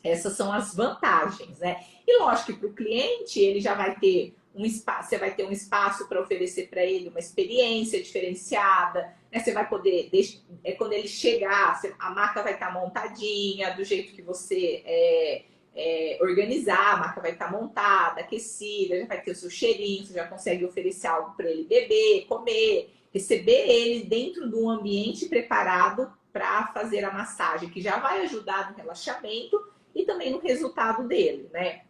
Essas são as vantagens, né? E lógico que para o cliente, ele já vai ter um espaço, você vai ter um espaço para oferecer para ele uma experiência diferenciada, né? Você vai poder, quando ele chegar, a maca vai estar montadinha, do jeito que você organizar, a maca vai estar montada, aquecida, já vai ter o seu cheirinho, você já consegue oferecer algo para ele beber, comer, receber ele dentro de um ambiente preparado para fazer a massagem, que já vai ajudar no relaxamento e também no resultado dele, né?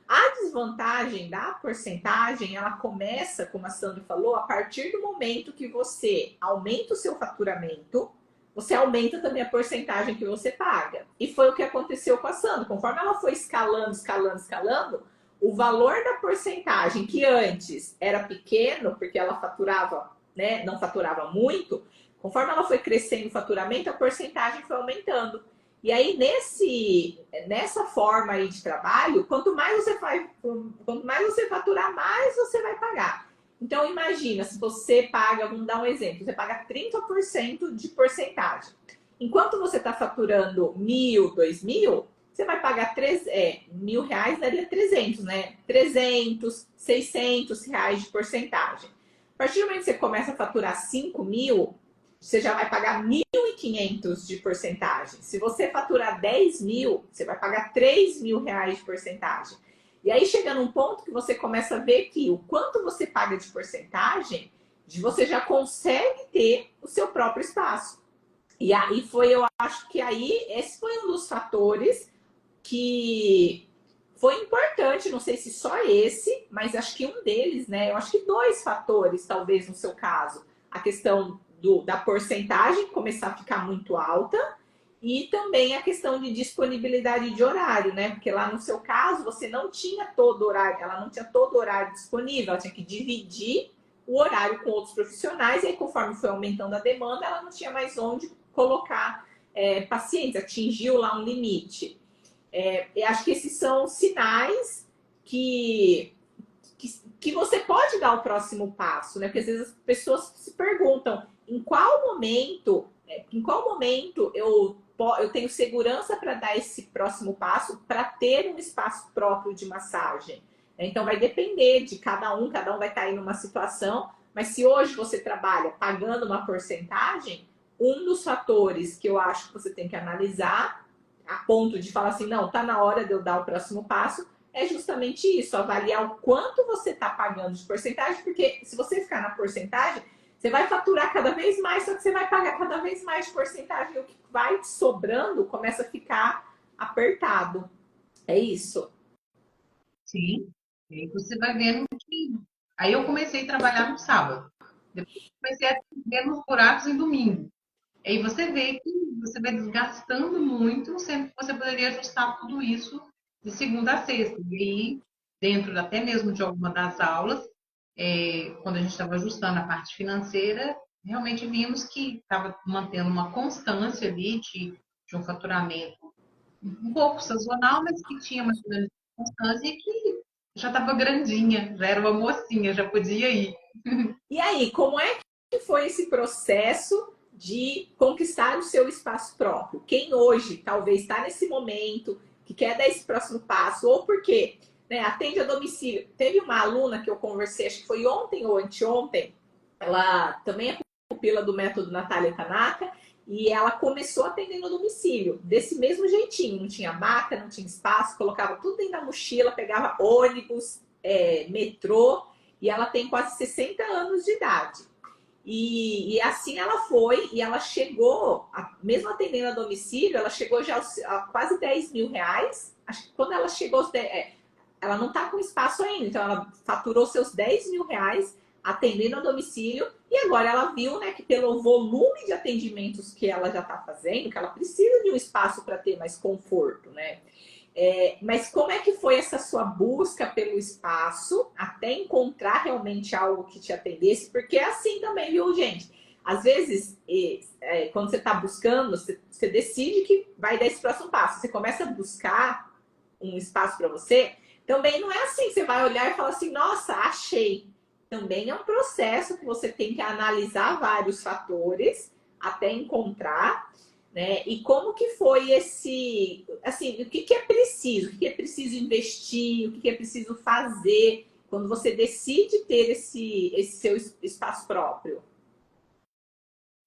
A desvantagem da porcentagem, ela começa, como a Sandra falou, a partir do momento que você aumenta o seu faturamento, você aumenta também a porcentagem que você paga. E foi o que aconteceu com a Sandra. Conforme ela foi escalando, escalando, escalando, o valor da porcentagem, que antes era pequeno, porque ela faturava, né, não faturava muito, conforme ela foi crescendo o faturamento, a porcentagem foi aumentando. E aí, nessa forma aí de trabalho, quanto mais você faturar, mais você vai pagar. Então, imagina, se você paga, vamos dar um exemplo, você paga 30% de porcentagem. Enquanto você está faturando 1.000, 2.000, você vai pagar R$ 1.000, daria 300, né? 300, R$ 600 de porcentagem. A partir do momento que você começa a faturar 5.000, você já vai pagar 1.500 de porcentagem. Se você faturar 10.000, você vai pagar R$ 3.000 de porcentagem. E aí chega num ponto que você começa a ver que o quanto você paga de porcentagem, você já consegue ter o seu próprio espaço. E aí eu acho que aí esse foi um dos fatores que foi importante, não sei se só esse, mas acho que um deles, né? Eu acho que dois fatores, talvez no seu caso. A questão da porcentagem começar a ficar muito alta e também a questão de disponibilidade de horário, né? Porque lá no seu caso você não tinha todo horário, ela não tinha todo horário disponível, ela tinha que dividir o horário com outros profissionais, e aí conforme foi aumentando a demanda, ela não tinha mais onde colocar pacientes, atingiu lá um limite. Eu acho que esses são sinais que você pode dar o próximo passo, né? Porque às vezes as pessoas se perguntam em qual momento eu tenho segurança para dar esse próximo passo, para ter um espaço próprio de massagem. Então vai depender de cada um vai estar em uma situação, mas se hoje você trabalha pagando uma porcentagem, um dos fatores que eu acho que você tem que analisar, a ponto de falar assim, não, tá na hora de eu dar o próximo passo, é justamente isso, avaliar o quanto você está pagando de porcentagem, porque se você ficar na porcentagem, você vai faturar cada vez mais, só que você vai pagar cada vez mais de porcentagem, e o que vai sobrando começa a ficar apertado. É isso? Sim. E aí você vai vendo que. Aí eu comecei a trabalhar no sábado. Depois comecei a ver nos buracos em domingo. Aí você vê que você vai desgastando muito, sendo que você poderia ajustar tudo isso de segunda a sexta. E aí, dentro até mesmo de alguma das aulas, quando a gente estava ajustando a parte financeira, realmente vimos que estava mantendo uma constância ali de um faturamento um pouco sazonal, mas que tinha mais ou menos constância e que já estava grandinha, já era uma mocinha, já podia ir. E aí, como é que foi esse processo de conquistar o seu espaço próprio? Quem hoje talvez está nesse momento, que quer dar esse próximo passo, ou porque atende a domicílio. Teve uma aluna que eu conversei, acho que foi ontem ou anteontem, ela também é pupila do método Natália Tanaka, e ela começou atendendo a domicílio, desse mesmo jeitinho, não tinha maca, não tinha espaço, colocava tudo dentro da mochila, pegava ônibus, metrô, e ela tem quase 60 anos de idade. E assim ela foi, e ela chegou, mesmo atendendo a domicílio, ela chegou já a quase R$ 10.000. Acho que quando ela chegou, ela não está com espaço ainda, então ela faturou seus R$ 10.000 atendendo a domicílio, e agora ela viu, né, que pelo volume de atendimentos que ela já está fazendo, que ela precisa de um espaço para ter mais conforto, né? Mas como é que foi essa sua busca pelo espaço até encontrar realmente algo que te atendesse? Porque é assim também, viu, gente? Às vezes, quando você está buscando, você decide que vai dar esse próximo passo. Você começa a buscar um espaço para você. Também não é assim, você vai olhar e falar assim, nossa, achei. Também é um processo que você tem que analisar vários fatores até encontrar, né? E como que foi assim, o que é preciso? O que é preciso investir? O que é preciso fazer quando você decide ter esse seu espaço próprio?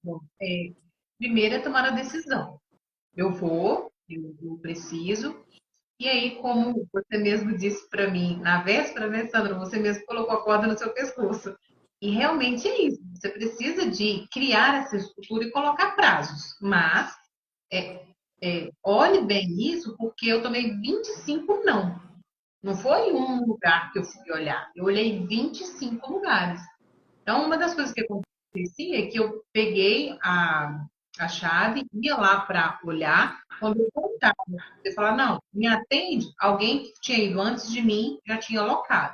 Bom, primeiro é tomar a decisão. Eu preciso. E aí, como você mesmo disse para mim na véspera, né, Sandra? Você mesmo colocou a corda no seu pescoço. E realmente é isso. Você precisa de criar essa estrutura e colocar prazos. Mas é, olhe bem isso, porque eu tomei 25 não. Não foi um lugar que eu fui olhar. Eu olhei 25 lugares. Então, uma das coisas que acontecia é que eu peguei a chave, ia lá para olhar, quando eu voltava, você fala, não, me atende, alguém que tinha ido antes de mim já tinha locado.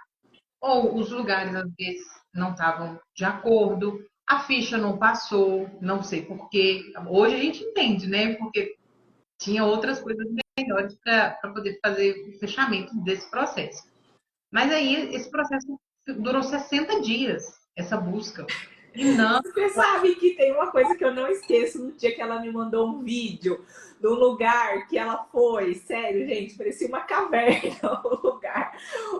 Ou os lugares, às vezes, não estavam de acordo, a ficha não passou, não sei por quê. Hoje a gente entende, né? Porque tinha outras coisas melhores para poder fazer o fechamento desse processo. Mas aí esse processo durou 60 dias, essa busca. E não, Você sabe que tem uma coisa que eu não esqueço no dia que ela me mandou um vídeo do lugar que ela foi. Sério, gente, parecia uma caverna o lugar.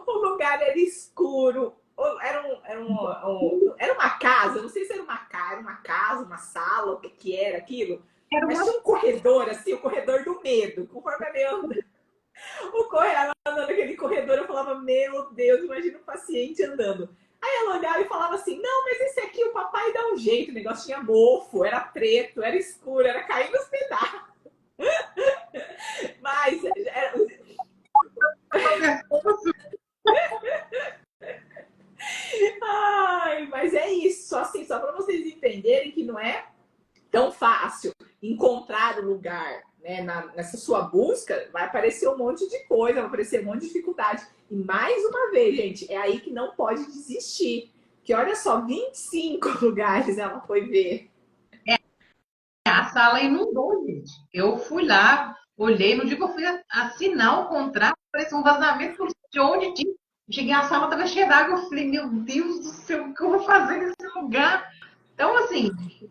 O lugar era escuro. Era uma casa, não sei se era uma casa, uma sala, o que, que era aquilo. era Mas uma. tinha um corredor, assim, o corredor do medo. Conforme ela andando naquele corredor, eu falava, meu Deus, imagina o paciente andando. Aí ela olhava e falava assim, não, mas esse aqui o papai dá um jeito, o negócio tinha mofo, era preto, era escuro, era caindo os pedaços. Mas, ai, mas é isso, assim, só para vocês entenderem que não é tão fácil encontrar o lugar, né? Nessa sua busca, vai aparecer um monte de coisa, vai aparecer um monte de dificuldade. E mais uma vez, gente, é aí que não pode desistir. Que olha só, 25 lugares ela foi ver. A sala inundou, gente. Eu fui lá, olhei, no dia que eu fui assinar o contrato, parecia um vazamento de onde tinha. Cheguei à sala, estava cheia d'água. Eu falei, meu Deus do céu, o que eu vou fazer nesse lugar? Então, assim,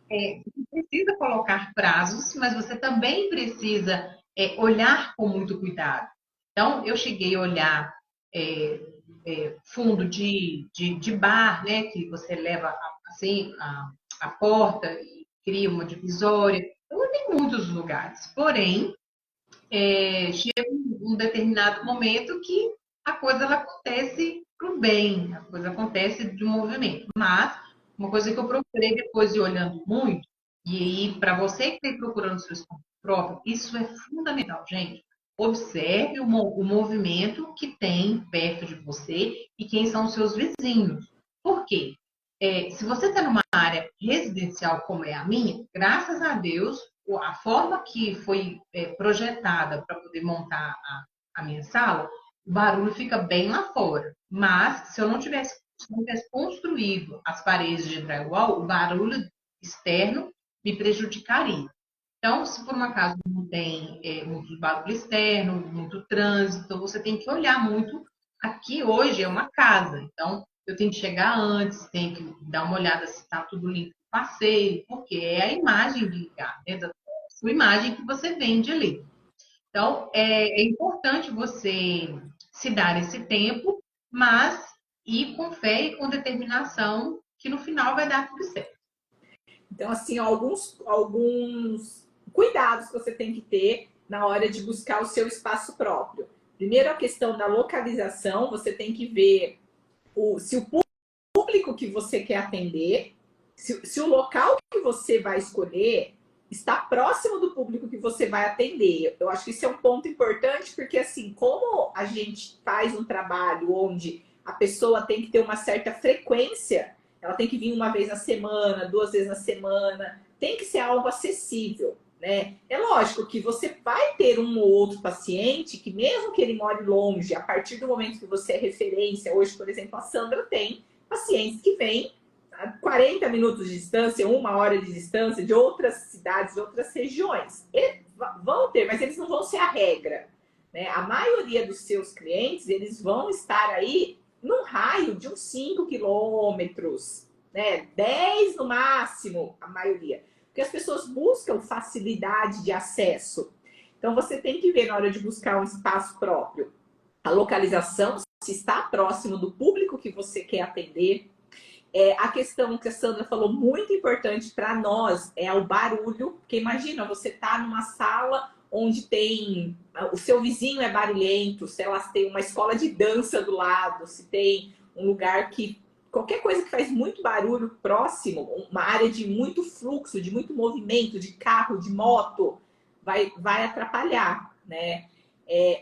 você precisa colocar prazos, mas você também precisa olhar com muito cuidado. Então, eu cheguei a olhar é, fundo de bar, né, que você leva assim a porta e cria uma divisória. Eu não tem muitos lugares. Porém, chega um determinado momento que a coisa ela acontece para o bem, a coisa acontece de movimento. Mas, uma coisa que eu procurei depois de olhando muito, e aí, para você que está procurando seus pontos próprios, isso é fundamental, gente. Observe o movimento que tem perto de você e quem são os seus vizinhos. Por quê? Se você está numa área residencial como é a minha, graças a Deus, a forma que foi projetada para poder montar a minha sala, o barulho fica bem lá fora. Mas se não tivesse construído as paredes de drywall, o barulho externo me prejudicaria. Então, se por um acaso não tem muito barulho externo, muito trânsito, você tem que olhar muito. Aqui hoje é uma casa, então eu tenho que chegar antes, tenho que dar uma olhada se está tudo limpo no passeio, porque é a imagem de ligar, né, da sua imagem que você vende ali. Então, é importante você se dar esse tempo, mas ir com fé e com determinação, que no final vai dar tudo certo. Então, assim, alguns cuidados que você tem que ter na hora de buscar o seu espaço próprio. Primeiro, a questão da localização, você tem que ver se o público que você quer atender, se o local que você vai escolher está próximo do público que você vai atender. Eu acho que isso é um ponto importante, porque assim, como a gente faz um trabalho onde a pessoa tem que ter uma certa frequência, ela tem que vir uma vez na semana, duas vezes na semana, tem que ser algo acessível, né? É lógico que você vai ter um ou outro paciente que, mesmo que ele more longe, a partir do momento que você é referência, hoje, por exemplo, a Sandra tem pacientes que vêm a 40 minutos de distância, uma hora de distância de outras cidades, de outras regiões. Eles vão ter, mas eles não vão ser a regra, né? A maioria dos seus clientes, eles vão estar aí num raio de uns 5 quilômetros, né? 10 no máximo, a maioria. Porque as pessoas buscam facilidade de acesso. Então, você tem que ver na hora de buscar um espaço próprio, a localização, se está próximo do público que você quer atender. A questão que a Sandra falou, muito importante para nós, é o barulho. Porque imagina, você tá numa sala onde tem o seu vizinho é barulhento, se elas têm uma escola de dança do lado, se tem um lugar que qualquer coisa que faz muito barulho próximo, uma área de muito fluxo, de muito movimento, de carro, de moto, vai atrapalhar, né?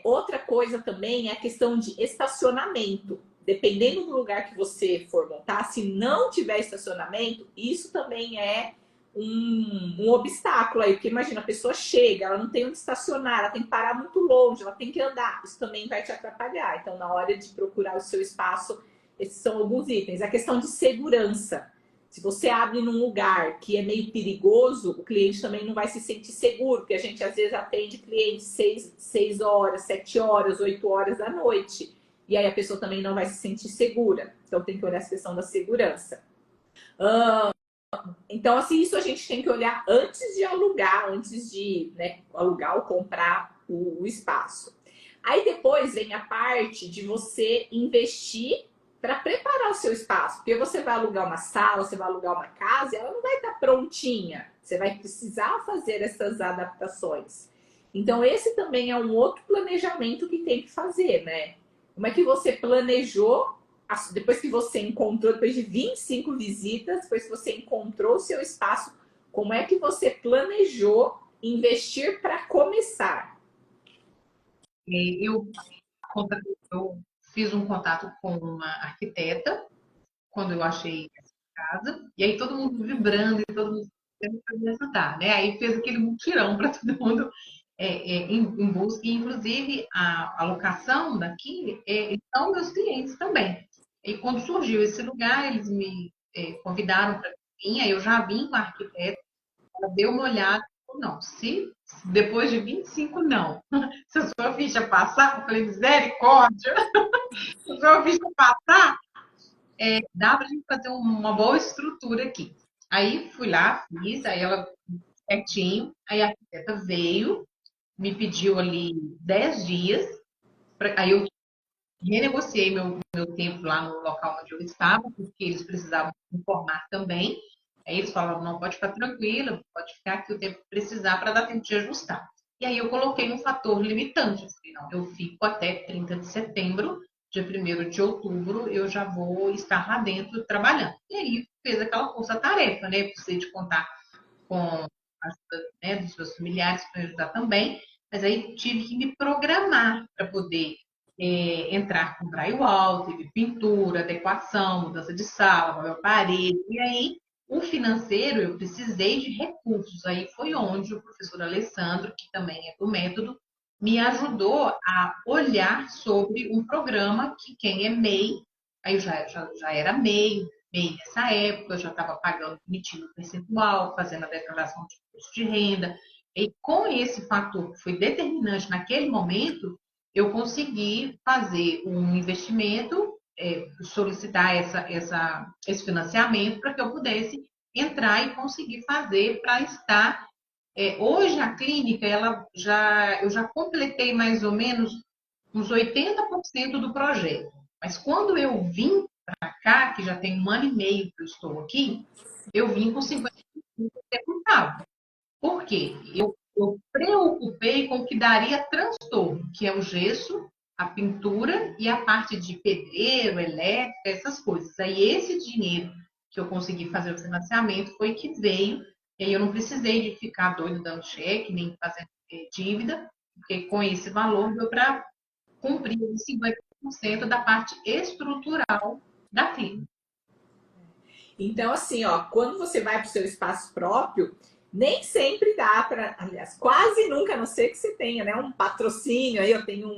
Outra coisa também é a questão de estacionamento. Dependendo do lugar que você for montar, se não tiver estacionamento, isso também é um obstáculo aí. Porque imagina, a pessoa chega, ela não tem onde estacionar, ela tem que parar muito longe, ela tem que andar. Isso também vai te atrapalhar. Então, na hora de procurar o seu espaço, esses são alguns itens. A questão de segurança. Se você abre num lugar que é meio perigoso, o cliente também não vai se sentir seguro, porque a gente às vezes atende clientes 6 horas, 7 horas, 8 horas da noite. E aí a pessoa também não vai se sentir segura. Então tem que olhar essa questão da segurança. Então, assim, isso a gente tem que olhar antes de alugar, antes de, né, alugar ou comprar o espaço. Aí depois vem a parte de você investir para preparar o seu espaço. Porque você vai alugar uma sala, você vai alugar uma casa, e ela não vai estar prontinha. Você vai precisar fazer essas adaptações. Então, esse também é um outro planejamento que tem que fazer, né? Como é que você planejou, depois que você encontrou, depois de 25 visitas, depois que você encontrou o seu espaço, como é que você planejou investir para começar? Eu fiz um contato com uma arquiteta quando eu achei essa casa, e aí todo mundo vibrando e todo mundo querendo me ajudar, né? Aí fez aquele mutirão para todo mundo em busca, e inclusive a locação daqui são meus clientes também. E quando surgiu esse lugar, eles me convidaram para vir, aí eu já vim com a arquiteta, ela deu uma olhada, falou, não, se depois de 25 não, se a sua ficha passar, eu falei, misericórdia, se a sua ficha passar, dá pra gente fazer uma boa estrutura aqui. Aí fui lá, fiz, aí ela certinho, aí a arquiteta veio, me pediu ali 10 dias, aí eu renegociei meu tempo lá no local onde eu estava, porque eles precisavam informar também. Aí eles falaram, não, pode ficar tranquila, pode ficar aqui o tempo que precisar para dar tempo de ajustar. E aí eu coloquei um fator limitante, eu falei, não, eu fico até 30 de setembro, dia 1º de outubro, eu já vou estar lá dentro trabalhando. E aí fez aquela força-tarefa, né? Precisei de contar com a ajuda, né, dos meus familiares para ajudar também, mas aí tive que me programar para poder entrar com drywall, teve pintura, adequação, mudança de sala, móvel parede, e aí o financeiro eu precisei de recursos, aí foi onde o professor Alessandro, que também é do método, me ajudou a olhar sobre um programa que quem é MEI, aí eu já era MEI nessa época, eu já estava pagando bonitinho o percentual, fazendo a declaração de imposto de renda, e com esse fator que foi determinante naquele momento, eu consegui fazer um investimento, solicitar esse financiamento para que eu pudesse entrar e conseguir fazer para estar. Hoje a clínica, eu já completei mais ou menos uns 80% do projeto. Mas quando eu vim para cá, que já tem 1 ano e meio que eu estou aqui, eu vim com 50% executado. Por quê? Eu preocupei com o que daria transtorno, que é o gesso, a pintura e a parte de pedreiro, elétrica, essas coisas. Aí esse dinheiro que eu consegui fazer o financiamento foi que veio, e aí eu não precisei de ficar doido dando cheque, nem fazendo dívida, porque com esse valor deu para cumprir os 50% da parte estrutural da clínica. Então, assim, ó, quando você vai para o seu espaço próprio, nem sempre dá para, aliás, quase nunca, a não ser que você tenha, né, um patrocínio, aí eu tenho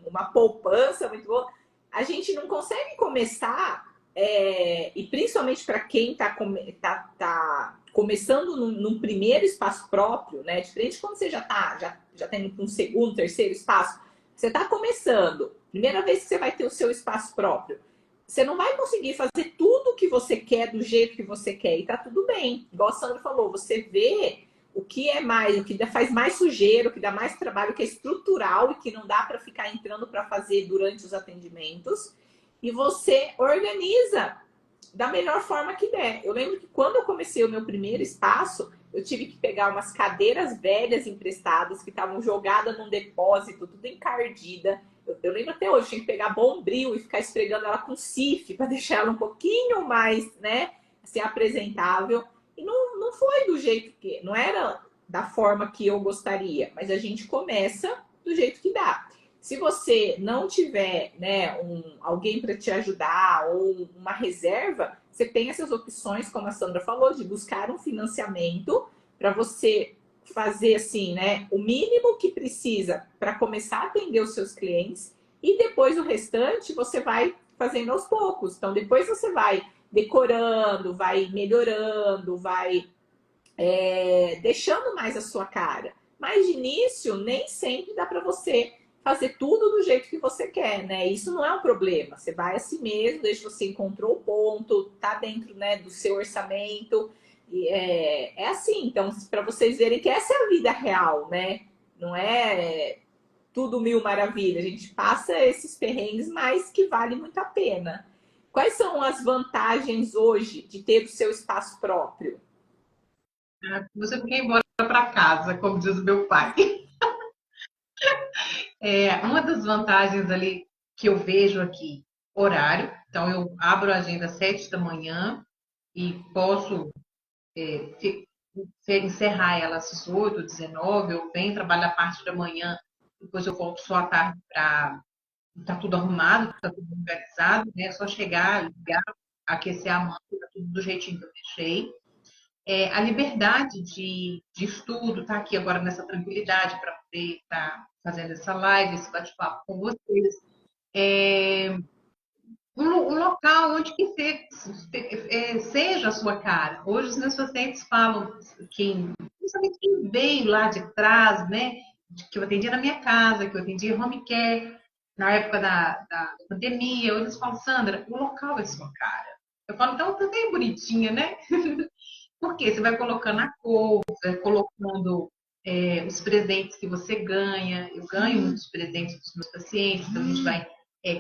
uma poupança muito boa, a gente não consegue começar, e principalmente para quem está começando num primeiro espaço próprio, né, diferente quando você já tem um segundo, terceiro espaço, você está começando, primeira vez que você vai ter o seu espaço próprio, você não vai conseguir fazer tudo o que você quer do jeito que você quer e tá tudo bem. Igual a Sandra falou, você vê o que é mais, o que faz mais sujeira, o que dá mais trabalho, o que é estrutural e que não dá para ficar entrando para fazer durante os atendimentos e você organiza da melhor forma que der. Eu lembro que quando eu comecei o meu primeiro espaço, eu tive que pegar umas cadeiras velhas emprestadas que estavam jogadas num depósito, tudo encardida. Eu lembro até hoje, tinha que pegar Bombril e ficar esfregando ela com cif para deixar ela um pouquinho mais, né, assim, apresentável. E não foi do jeito que... Não era da forma que eu gostaria, mas a gente começa do jeito que dá. Se você não tiver, né, alguém para te ajudar ou uma reserva, você tem essas opções, como a Sandra falou, de buscar um financiamento para você fazer assim, né, o mínimo que precisa para começar a atender os seus clientes e depois o restante você vai fazendo aos poucos. Então depois você vai decorando, vai melhorando, vai deixando mais a sua cara. Mas de início nem sempre dá para você fazer tudo do jeito que você quer, né? Isso não é um problema. Você vai assim mesmo, desde que você encontrou o ponto, tá dentro, né, do seu orçamento. E é assim, então, para vocês verem que essa é a vida real, né? Não é tudo mil maravilhas. A gente passa esses perrengues, mas que vale muito a pena. Quais são as vantagens hoje de ter o seu espaço próprio? Você não quer ir embora para casa, como diz o meu pai. Uma das vantagens ali que eu vejo aqui, horário. Então, eu abro a agenda às 7 da manhã e posso encerrar ela às 18, 19. Eu venho trabalhar a parte da manhã, depois eu volto só à tarde para estar tudo arrumado, está tudo organizado, né? É só chegar, ligar, aquecer a mão, tá tudo do jeitinho que eu deixei. A liberdade de estudo, tá aqui agora nessa tranquilidade para poder estar fazendo essa live, esse bate-papo com vocês. Um local onde que seja a sua cara. Hoje os meus pacientes falam, principalmente quem veio lá de trás, né? Que eu atendia na minha casa, que eu atendia home care, na época da pandemia, eles falam, Sandra, o local é sua cara. Eu falo, então tá bem bonitinha, né? Porque você vai colocando a cor, vai colocando os presentes que você ganha. Eu ganho muitos presentes dos meus pacientes, então a gente vai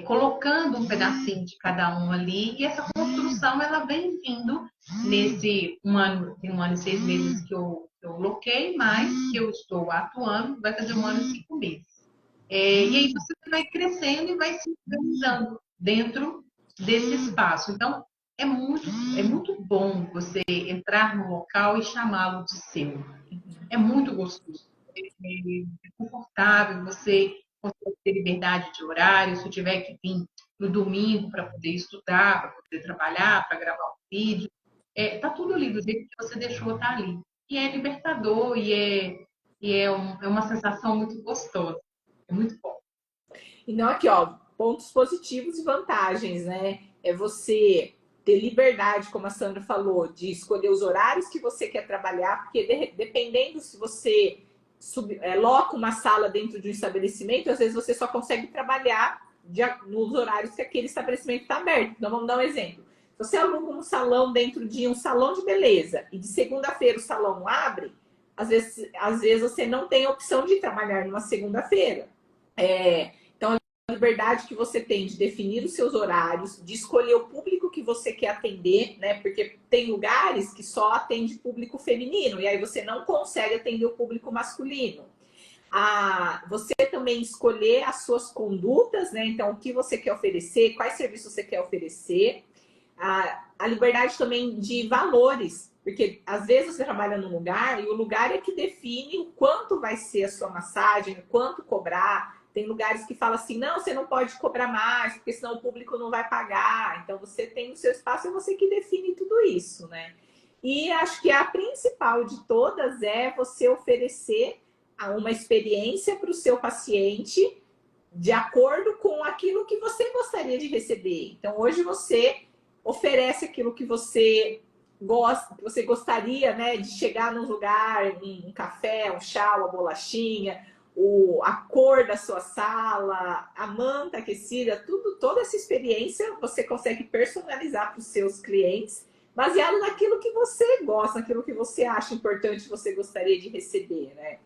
colocando um pedacinho de cada um ali. E essa construção, ela vem vindo nesse tem 1 ano e 6 meses que eu loquei, mas que eu estou atuando, vai fazer 1 ano e 5 meses. E aí você vai crescendo e vai se organizando dentro desse espaço. Então, é muito bom você entrar no local e chamá-lo de seu. É muito gostoso. É confortável, você consegue ter liberdade de horário. Se eu tiver que vir no domingo para poder estudar, para poder trabalhar, para gravar um vídeo, tá tudo ali do jeito que você deixou tá ali. E é libertador é uma sensação muito gostosa. É muito bom. Então, aqui, ó, pontos positivos e vantagens, né? É você ter liberdade, como a Sandra falou, de escolher os horários que você quer trabalhar, porque dependendo se você loca uma sala dentro de um estabelecimento, às vezes você só consegue trabalhar nos horários que aquele estabelecimento está aberto. Então, vamos dar um exemplo. Se você aluga um salão dentro de um salão de beleza e de segunda-feira o salão não abre, às vezes você não tem a opção de trabalhar numa segunda-feira. Então, a liberdade que você tem de definir os seus horários, de escolher o público que você quer atender, né? Porque tem lugares que só atende público feminino e aí você não consegue atender o público masculino. Você também escolher as suas condutas, né? Então, o que você quer oferecer, quais serviços você quer oferecer. A liberdade também de valores, porque às vezes você trabalha num lugar e o lugar é que define o quanto vai ser a sua massagem, o quanto cobrar. Tem lugares que falam assim, não, você não pode cobrar mais, porque senão o público não vai pagar. Então, você tem o seu espaço, é você que define tudo isso, né? E acho que a principal de todas é você oferecer uma experiência para o seu paciente de acordo com aquilo que você gostaria de receber. Então, hoje você oferece aquilo que você gosta, que você gostaria, né, de chegar num lugar, um café, um chá, uma bolachinha, a cor da sua sala, a manta aquecida, toda essa experiência você consegue personalizar para os seus clientes, baseado naquilo que você gosta, naquilo que você acha importante, você gostaria de receber, né?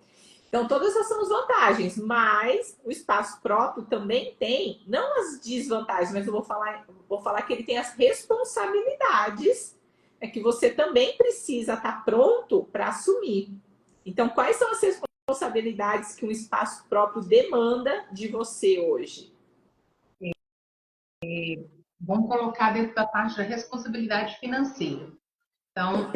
Então, todas essas são as vantagens, mas o espaço próprio também tem, não as desvantagens, mas eu vou falar que ele tem as responsabilidades é que você também precisa estar pronto para assumir. Então, quais são as responsabilidades que um espaço próprio demanda de você hoje? Vamos colocar dentro da parte da responsabilidade financeira. Então,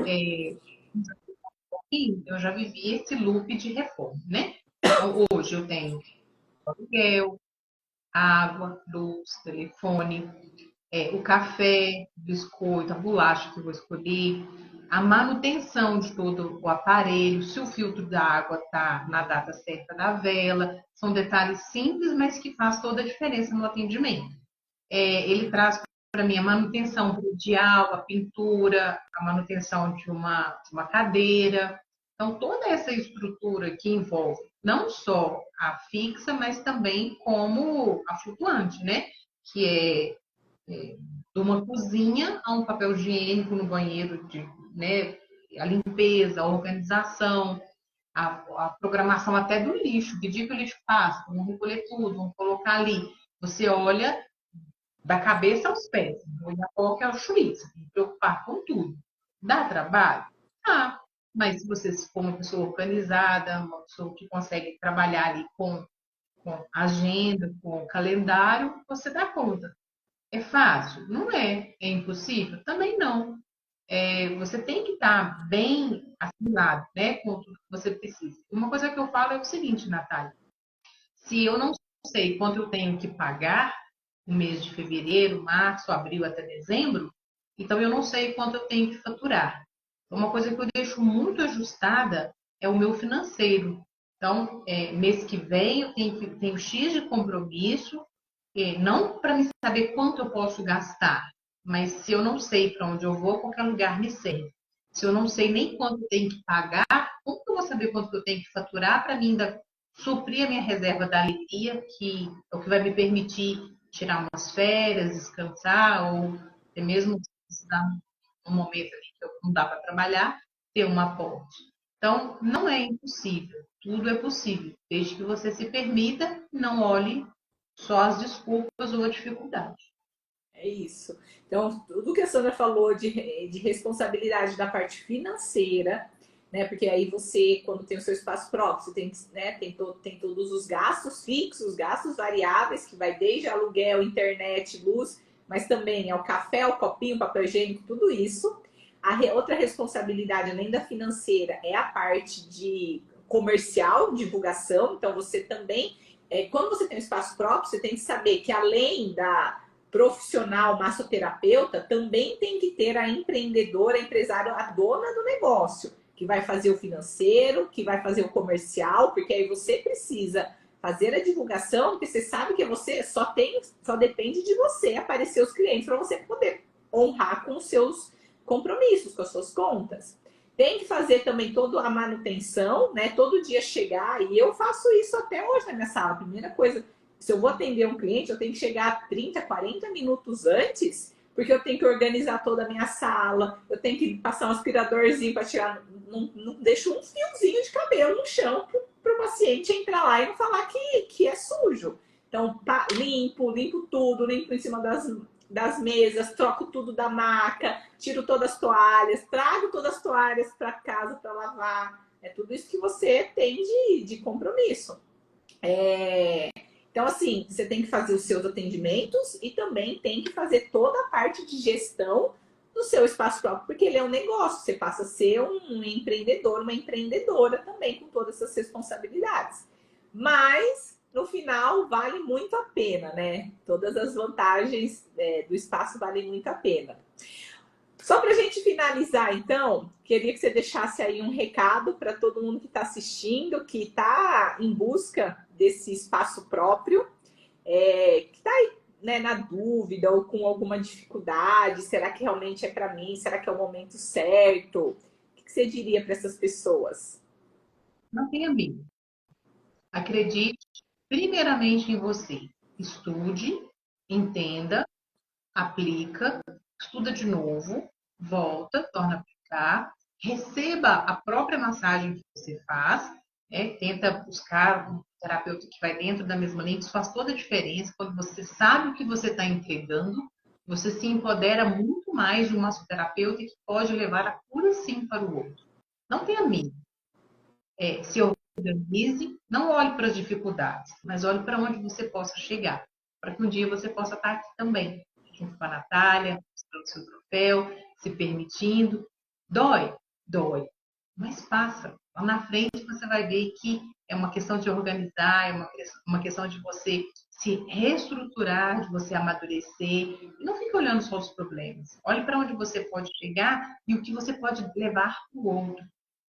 eu já vivi esse loop de reforma, né? Então, hoje eu tenho aluguel, água, luz, telefone, o café, biscoito, a bolacha que eu vou escolher, a manutenção de todo o aparelho, se o filtro da água está na data certa da vela. São detalhes simples, mas que faz toda a diferença no atendimento. Ele traz para mim a manutenção predial, a pintura, a manutenção de uma cadeira. Então, toda essa estrutura que envolve não só a fixa, mas também como a flutuante, né? Que de uma cozinha a um papel higiênico no banheiro, né? A limpeza, a organização, a programação até do lixo. Que dia que o lixo passa? Vamos recolher tudo, vamos colocar ali. Você olha da cabeça aos pés, olhar qual que é o juízo, me preocupar com tudo. Dá trabalho? Ah, mas se você for uma pessoa organizada, uma pessoa que consegue trabalhar ali com agenda, com calendário, você dá conta. É fácil? Não é. É impossível? Também não. Você tem que estar bem assimilado, né, com tudo que você precisa. Uma coisa que eu falo é o seguinte, Natália: se eu não sei quanto eu tenho que pagar no mês de fevereiro, março, abril até dezembro, então eu não sei quanto eu tenho que faturar. Uma coisa que eu deixo muito ajustada é o meu financeiro. Então, mês que vem eu tenho X de compromisso, não para me saber quanto eu posso gastar, mas se eu não sei para onde eu vou, qualquer lugar me serve. Se eu não sei nem quanto eu tenho que pagar, como que eu vou saber quanto eu tenho que faturar para mim ainda suprir a minha reserva da alegria, que é o que vai me permitir tirar umas férias, descansar, ou até mesmo se precisar um momento ali que não dá para trabalhar, ter um aporte. Então, não é impossível, tudo é possível, desde que você se permita, não olhe só as desculpas ou a dificuldade. É isso. Então, tudo que a Sandra falou de responsabilidade da parte financeira, né? Porque aí você, quando tem o seu espaço próprio, você tem, né, tem todos os gastos fixos, gastos variáveis, que vai desde aluguel, internet, luz, mas também é o café, o copinho, o papel higiênico, tudo isso. Outra responsabilidade, além da financeira, é a parte de comercial, divulgação. Então, você também, quando você tem um espaço próprio, você tem que saber que além da profissional massoterapeuta, também tem que ter a empreendedora, a empresária, a dona do negócio, que vai fazer o financeiro, que vai fazer o comercial, porque aí você precisa fazer a divulgação, porque você sabe que você só depende de você aparecer os clientes para você poder honrar com os seus compromissos, com as suas contas. Tem que fazer também toda a manutenção, né? Todo dia chegar, e eu faço isso até hoje na minha sala. A primeira coisa, se eu vou atender um cliente, eu tenho que chegar 30, 40 minutos antes, porque eu tenho que organizar toda a minha sala, eu tenho que passar um aspiradorzinho para tirar, não deixo um fiozinho de cabelo no chão para o paciente entrar lá e não falar que é sujo. Então, limpo tudo, limpo em cima das mesas, troco tudo da maca, tiro todas as toalhas, trago todas as toalhas para casa para lavar. É tudo isso que você tem de compromisso. Então, assim, você tem que fazer os seus atendimentos e também tem que fazer toda a parte de gestão do seu espaço próprio, porque ele é um negócio. Você passa a ser um empreendedor, uma empreendedora também, com todas essas responsabilidades. Mas, no final, vale muito a pena, né? Todas as vantagens do espaço valem muito a pena. Só para a gente finalizar, então, queria que você deixasse aí um recado para todo mundo que está assistindo, que está em busca desse espaço próprio, que está aí, né, na dúvida ou com alguma dificuldade. Será que realmente é para mim? Será que é o momento certo? O que você diria para essas pessoas? Não tenha medo. Acredite primeiramente em você. Estude, entenda, aplica, estuda de novo, volta, torna a aplicar, receba a própria massagem que você faz, tenta buscar um terapeuta que vai dentro da mesma linha, isso faz toda a diferença quando você sabe o que você está entregando, Você se empodera muito mais de um massoterapeuta que pode levar a cura sim para o outro. Não tenha medo. Se organize, não olhe para as dificuldades, mas olhe para onde você possa chegar, para que um dia você possa estar aqui também, junto com a Natália, mostrando o seu troféu, se permitindo. Dói? Dói, mas passa. Lá na frente você vai ver que é uma questão de organizar, é uma questão de você se reestruturar, de você amadurecer. E não fique olhando só os problemas. Olhe para onde você pode chegar e o que você pode levar para o outro.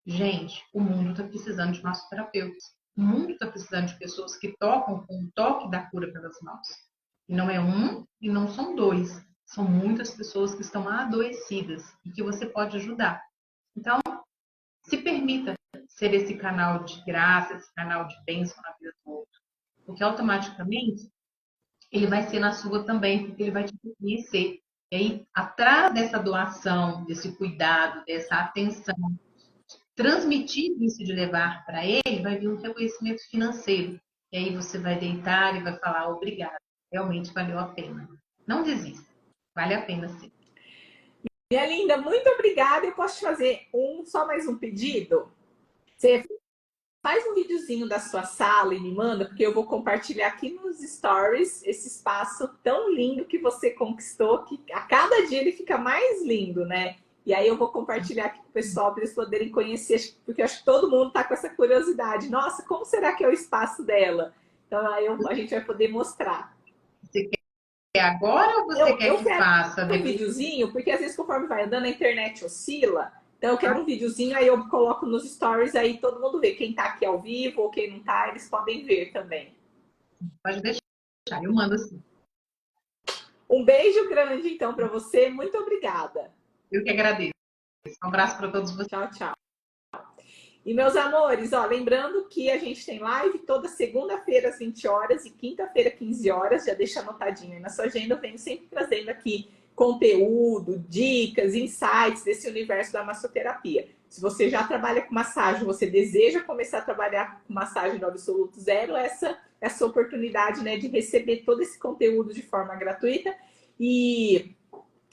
Gente, o mundo está precisando de massoterapeutas. O mundo está precisando de pessoas que tocam com o toque da cura pelas mãos. E não é um e não são dois. São muitas pessoas que estão adoecidas e que você pode ajudar. Então, se permita ser esse canal de graça, esse canal de bênção na vida do outro. Porque automaticamente ele vai ser na sua também, porque ele vai te reconhecer. E aí, atrás dessa doação, desse cuidado, dessa atenção, transmitir isso de levar para ele, vai vir um reconhecimento financeiro. E aí você vai deitar e vai falar obrigado, realmente valeu a pena. Não desista, vale a pena sim. Minha linda, muito obrigada. Eu posso te fazer só mais um pedido? Você faz um videozinho da sua sala e me manda, porque eu vou compartilhar aqui nos stories esse espaço tão lindo que você conquistou, que a cada dia ele fica mais lindo, né? E aí eu vou compartilhar aqui com o pessoal para eles poderem conhecer, porque eu acho que todo mundo está com essa curiosidade. Nossa, como será que é o espaço dela? Então aí a gente vai poder mostrar. Você quer agora ou você quer que faça? Um videozinho, porque às vezes conforme vai andando a internet oscila. Então eu quero um videozinho, aí eu coloco nos stories, aí todo mundo vê. Quem tá aqui ao vivo ou quem não tá, eles podem ver também. Pode deixar, eu mando assim. Um beijo grande então para você, muito obrigada. Eu que agradeço. Um abraço para todos vocês. Tchau, tchau. E meus amores, ó, lembrando que a gente tem live toda segunda-feira às 20 horas e quinta-feira 15 horas, já deixa anotadinho aí na sua agenda, eu venho sempre trazendo aqui conteúdo, dicas, insights desse universo da massoterapia. Se você já trabalha com massagem, você deseja começar a trabalhar com massagem no absoluto zero, essa é a sua oportunidade, né, de receber todo esse conteúdo de forma gratuita. E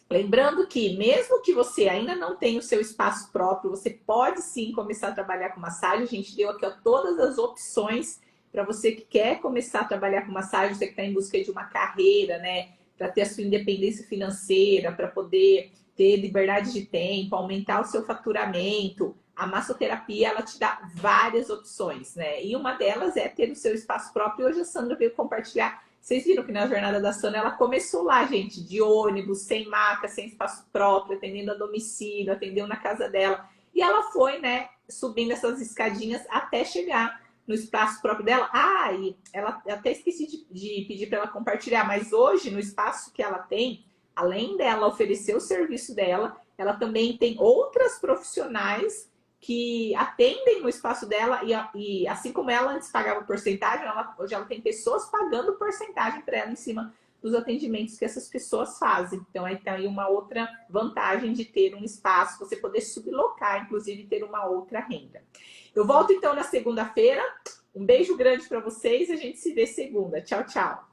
lembrando que, mesmo que você ainda não tenha o seu espaço próprio, você pode sim começar a trabalhar com massagem. A gente deu aqui ó, todas as opções para você que quer começar a trabalhar com massagem, você que está em busca de uma carreira, né? Para ter a sua independência financeira, para poder ter liberdade de tempo, aumentar o seu faturamento. A massoterapia, ela te dá várias opções, né? E uma delas é ter o seu espaço próprio. E hoje a Sandra veio compartilhar. Vocês viram que na jornada da Sônia ela começou lá, gente, de ônibus, sem maca, sem espaço próprio, atendendo a domicílio, atendeu na casa dela. E ela foi, né, subindo essas escadinhas até chegar no espaço próprio dela. Ah, e ela até esqueci de pedir para ela compartilhar, mas hoje, no espaço que ela tem, além dela oferecer o serviço dela, ela também tem outras profissionais que atendem no espaço dela e assim como ela antes pagava porcentagem, hoje ela tem pessoas pagando porcentagem para ela em cima dos atendimentos que essas pessoas fazem. Então, aí tem uma outra vantagem de ter um espaço, você poder sublocar, inclusive ter uma outra renda. Eu volto então na segunda-feira. Um beijo grande para vocês e a gente se vê segunda. Tchau, tchau.